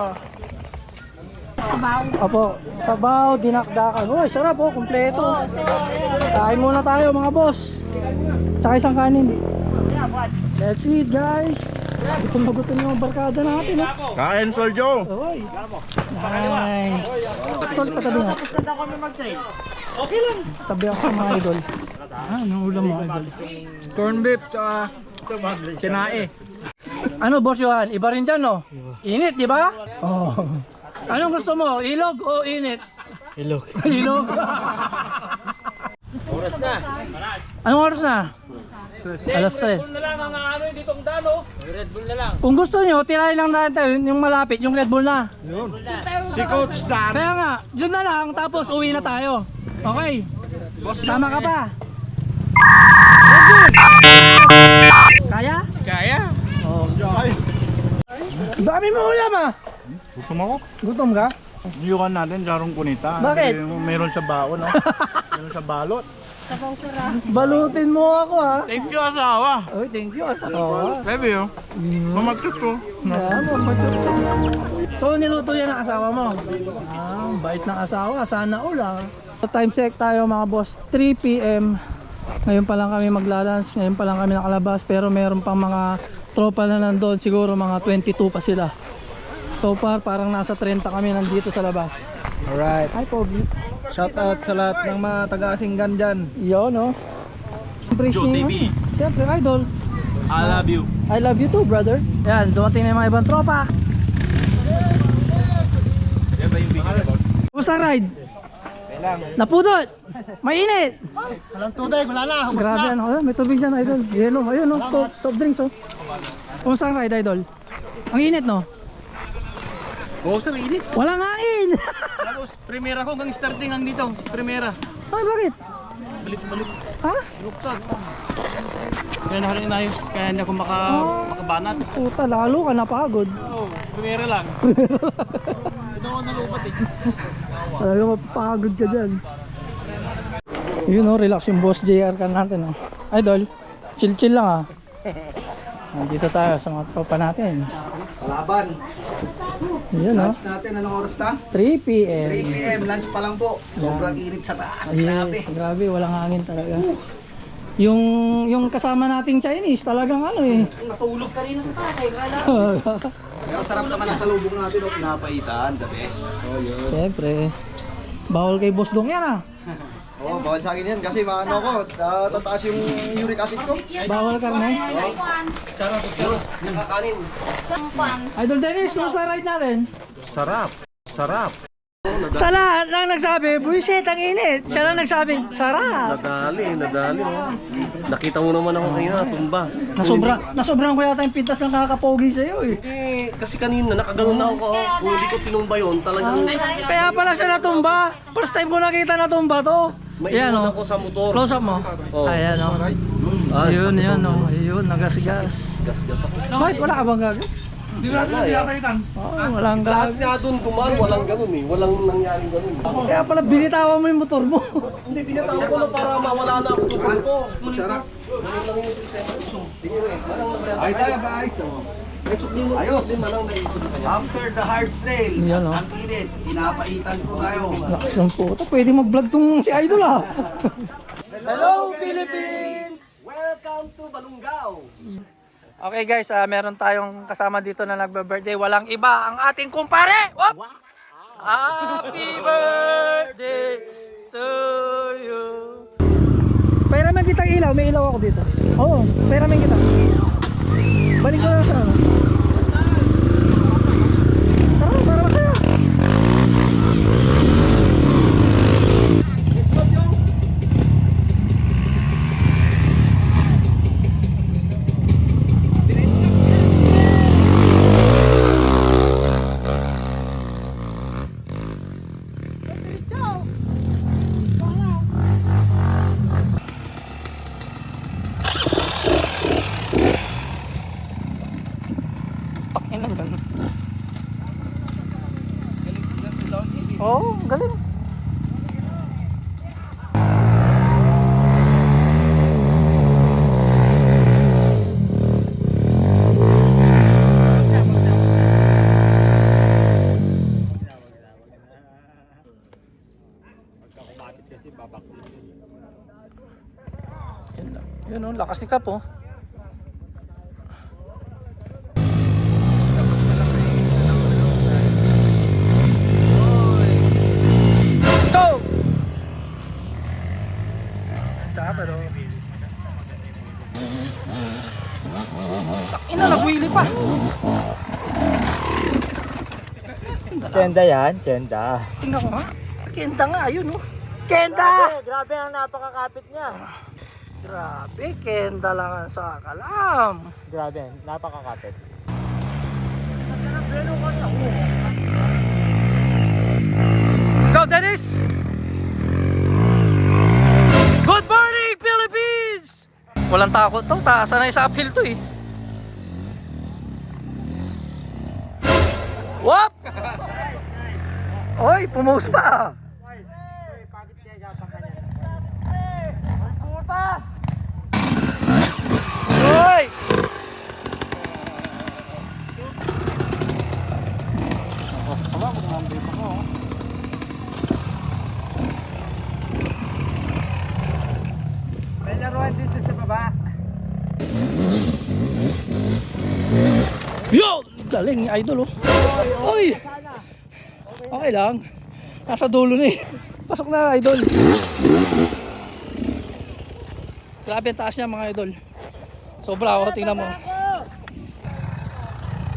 Sabaw. Opo, sabaw, dinakdakan. Uy, sarap kumpleto. Kain muna tayo mga boss. Tsaka isang kanin. Let's eat guys. Gutom na gutom yung barkada natin Kain, Soljo. Uy. Nice. Tol, patabi nga. Okay lang. Tabi ako mga idol. Anong ulam mo idol? Corn beef tsaka tinae. Ano boss Johan? Iba rin dyan Init, di ba? Anong gusto mo? Ilog o init? Ilog. Ilog. Oras na. Anong oras na? Alas 3. Red Bull na lang ang ditong dano. Red Bull na lang. Kung gusto nyo, tirahin lang natin yung malapit, yung Red Bull na. Si Coach Dan. Kaya nga, yun na lang, tapos uwi na tayo. Okay? Sama ka pa? Kaya? Kaya? Oo. Dami mo ulam Gutom ako. Gutom ka? Diyukan natin, jarong kunita. Bakit? Meron sa baon, Meron sa balot. Balutin mo ako Thank you asawa. Uy, thank you asawa. Love you. Mamagtuto. So niluto yan ang asawa mo? Bait ng asawa, sana all Time check tayo mga boss, 3 PM. Ngayon pa lang kami maglalunch, ngayon pa lang kami nakalabas. Pero meron pang mga tropa na nandun, siguro mga 22 pa sila. So far parang nasa 30 kami nandito sa labas. Alright. Hi Pogi. Shout out sa lahat ng mga taga-Asinggan dyan. Yun Joe TV. Siyempre idol. I love you. I love you too brother. Yan, dumating na yung mga ibang tropa. Yan ba yung video boss? Kumusta ride? Napudot! Mainit! Walang tubig, wala na. Grabe may tubig dyan idol. Yellow, ayun soft drinks Kumusta ang ride idol? Ang init Oo, sir, init. Walang hangin. Tapos, primera ko hanggang starting ang dito. Primera. Ay, bakit? Balik. Ha? Luktot. Kaya na ko rin inayos. Kaya hindi ako makabanat. Puta, lalo ka napagod. Oo, primera lang. Ito ako nalupat eh. Talaga mapapagod ka dyan. Yun oh, relax yung boss JR ka natin oh. Idol, chill lang ah. Nandito tayo sa mga tropa natin. Laban. Yun oh. Lunch natin, anong oras na? 3 PM. 3 PM, lunch pa lang po. Sobrang init sa taas. Yes, grabe, walang hangin talaga. Yung kasama nating Chinese, talagang ano eh. Natulog ka rin sa taas eh. Pero sarap naman ang salubong natin, o pinapaitan, the best. Oh, yun. Siyempre. Bawal kay Boss Dong yan ah. Oo, bawal sa akin yan kasi maano ko, tataas yung uric acid ko. Bawal karne. Sarap, nakakanin. Idol Dennis, kumusta ride natin? Sarap. Sa lahat lang nagsabi, buwisit ang init. Siya lang nagsabing, sarap. Nadali. Oh. Nakita mo naman ako kanina, tumba. Nasobrang ko yata yung pintas ng kakapogi sa'yo eh. Eh, kasi kanina nakaganon ako. Kung hindi ko tinumba yun, talagang Kaya pala siya natumba. First time ko nakita natumba to. Ayan maiwan o. ako sa motor. Close up mo. Oh. Ayan o. Yun o. Ayun, nagasgas. Gas ako. Bakit wala ka bang gagas? Di ba natin nakakaitan? Oo, walang Lahat gagas. nga doon dumaan, walang ganun eh. Walang nangyaring ganun. Kaya pala binitawan mo yung motor mo. Hindi, binatawag ko na para mawala na ako sa motor. Sarap. Ay tayo guys. Ayos. After the hard trail, Yan, oh. ang init, pinapaitan ko tayo. Lakas ng puta. Pwede mag-vlog tong si Idol ah. Hello Philippines! Welcome to Balungaw. Okay guys, meron tayong kasama dito na nagbe-birthday. Walang iba ang ating kumpare. Wop! Happy birthday to you. Pairamin kitang ilaw. May ilaw ako dito. Oo, pairamin kita. Balik ko lang sa ano. Tara, para masaya. Oh, galing. Yun o, lakas ni Kap oh. Ina, nagwili pa. Kenda yan, kenda. Tingnan ko nga. Kenda nga, ayun oh. Kenda! Grabe ang napakakapit niya. Grabe, kenda lang ang sakalam. Grabe, napakakapit. Go Dennis! Good morning Philippines! Walang takot to, sanay sa uphill to eh. Wop! Oy, pumose pa! Oy! May laruan dito sa baba. Yo! Galing ni Idol oh. Oy! Okay lang. Nasa dulo na eh. Pasok na Idol. Grabe ang taas niya mga Idol. Sobra oh, tingnan mo.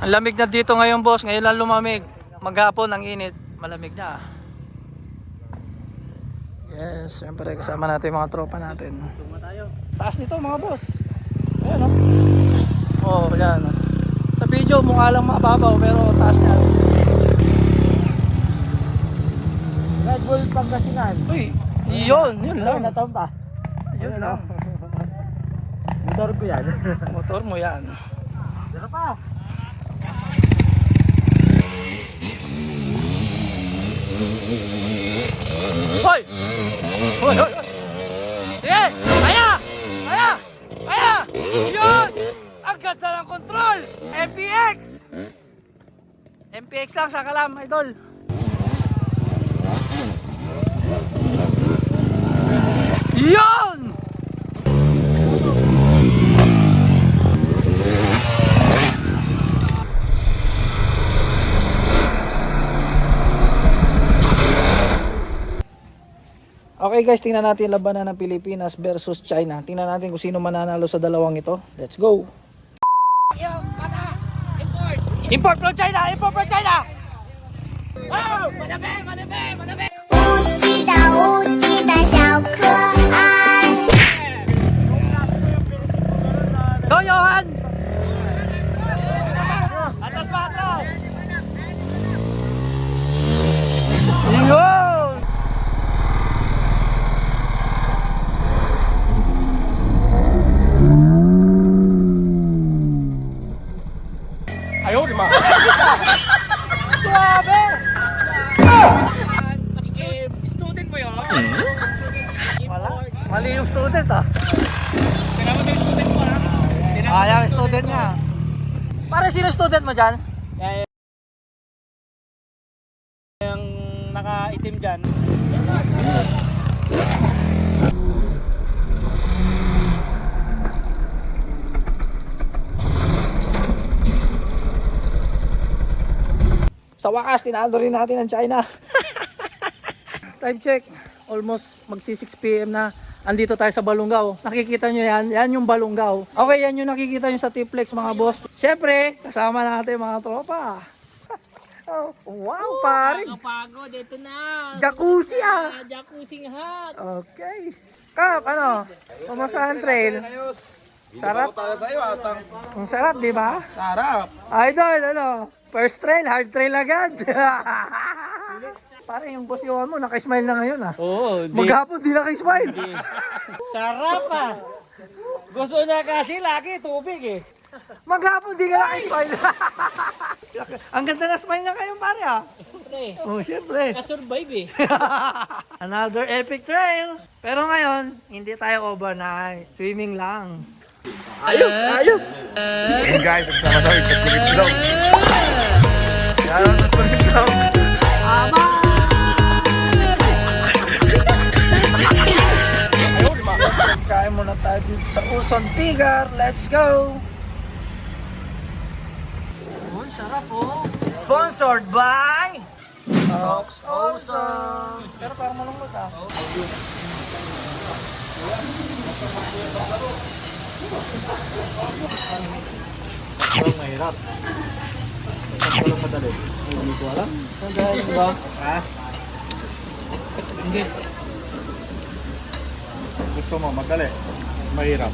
Ang lamig na dito ngayon boss. Ngayon lang lumamig. Maghapon ang init. Malamig na. Yes, siyempre kasama natin yung mga tropa natin. Taas nito mga boss. Ayan oh. Oh, yan oh. Sa video mukha lang mababaw pero taas niya. Red Bull Pangasinan. Uy, yun lang. Nataon pa? Yun lang. Motor ko yan. Motor mo yan. Dito pa. Hoy! Hoy, hoy! Sige! Kaya! Kaya! Kaya! Yun! Ang ganda ng control! MPX! MPX lang sa kalam, idol. Yun! Okay guys, tingnan natin yung labanan ng Pilipinas versus China. Tingnan natin kung sino mananalo sa dalawang ito. Let's go! Import from China! Import from China! Wow! Manabe! Manabe! Manabe! 乌鸡的乌鸡的小可爱。 Go, Johan! Atas pa, atas! Yun! Ayaw, di ma. Suabe! Student mo yun? Wala. Mali yung student ah. Kailangan mo yung student mo ha? Yung student niya. Para sino student mo dyan? Yung naka-itim dyan. Sa wakas, tinalo rin natin ang China. Time check. Almost magsi 6 PM na. Andito tayo sa Balungaw. Nakikita nyo yan? Yan yung Balungaw. Okay, yan yung nakikita nyo sa T-Flex mga boss. Siyempre, kasama natin mga tropa. Oh, wow, pare. Pagod, ito na. Jacuzzi ah. Jacuzzi hot. Okay. Kap, ano? Pumasahan trail. Sarap. Ang sarap, di ba? Sarap. Idol, ano? First trail, hard trail agad. Parang yung boss Johan mo, naka-smile na ngayon ah. Oo. Maghapon di naka-smile. Sarap ah. Gusto na kasi lagi tubig eh. Maghapon di ka naka-smile. Ang ganda na smile na kayo pare ah. Oh, syempre. Kasurvive eh. Another epic trail. Pero ngayon, hindi tayo overnight. Swimming lang. Ayos, ayos. Hey guys, nagsama tayo sa kulit vlog. Yan ang kulit vlog. Ama! Kain muna tayo dito sa Uson Pigar. Let's go! Uy, sarap oh. Sponsored by Ox Awesome. Pero parang malungkot ah. Ang mahirap. Saan ko madali? Hindi ko alam. Saan galing ba? Ha? Hindi. Gusto mo madali? Mahirap.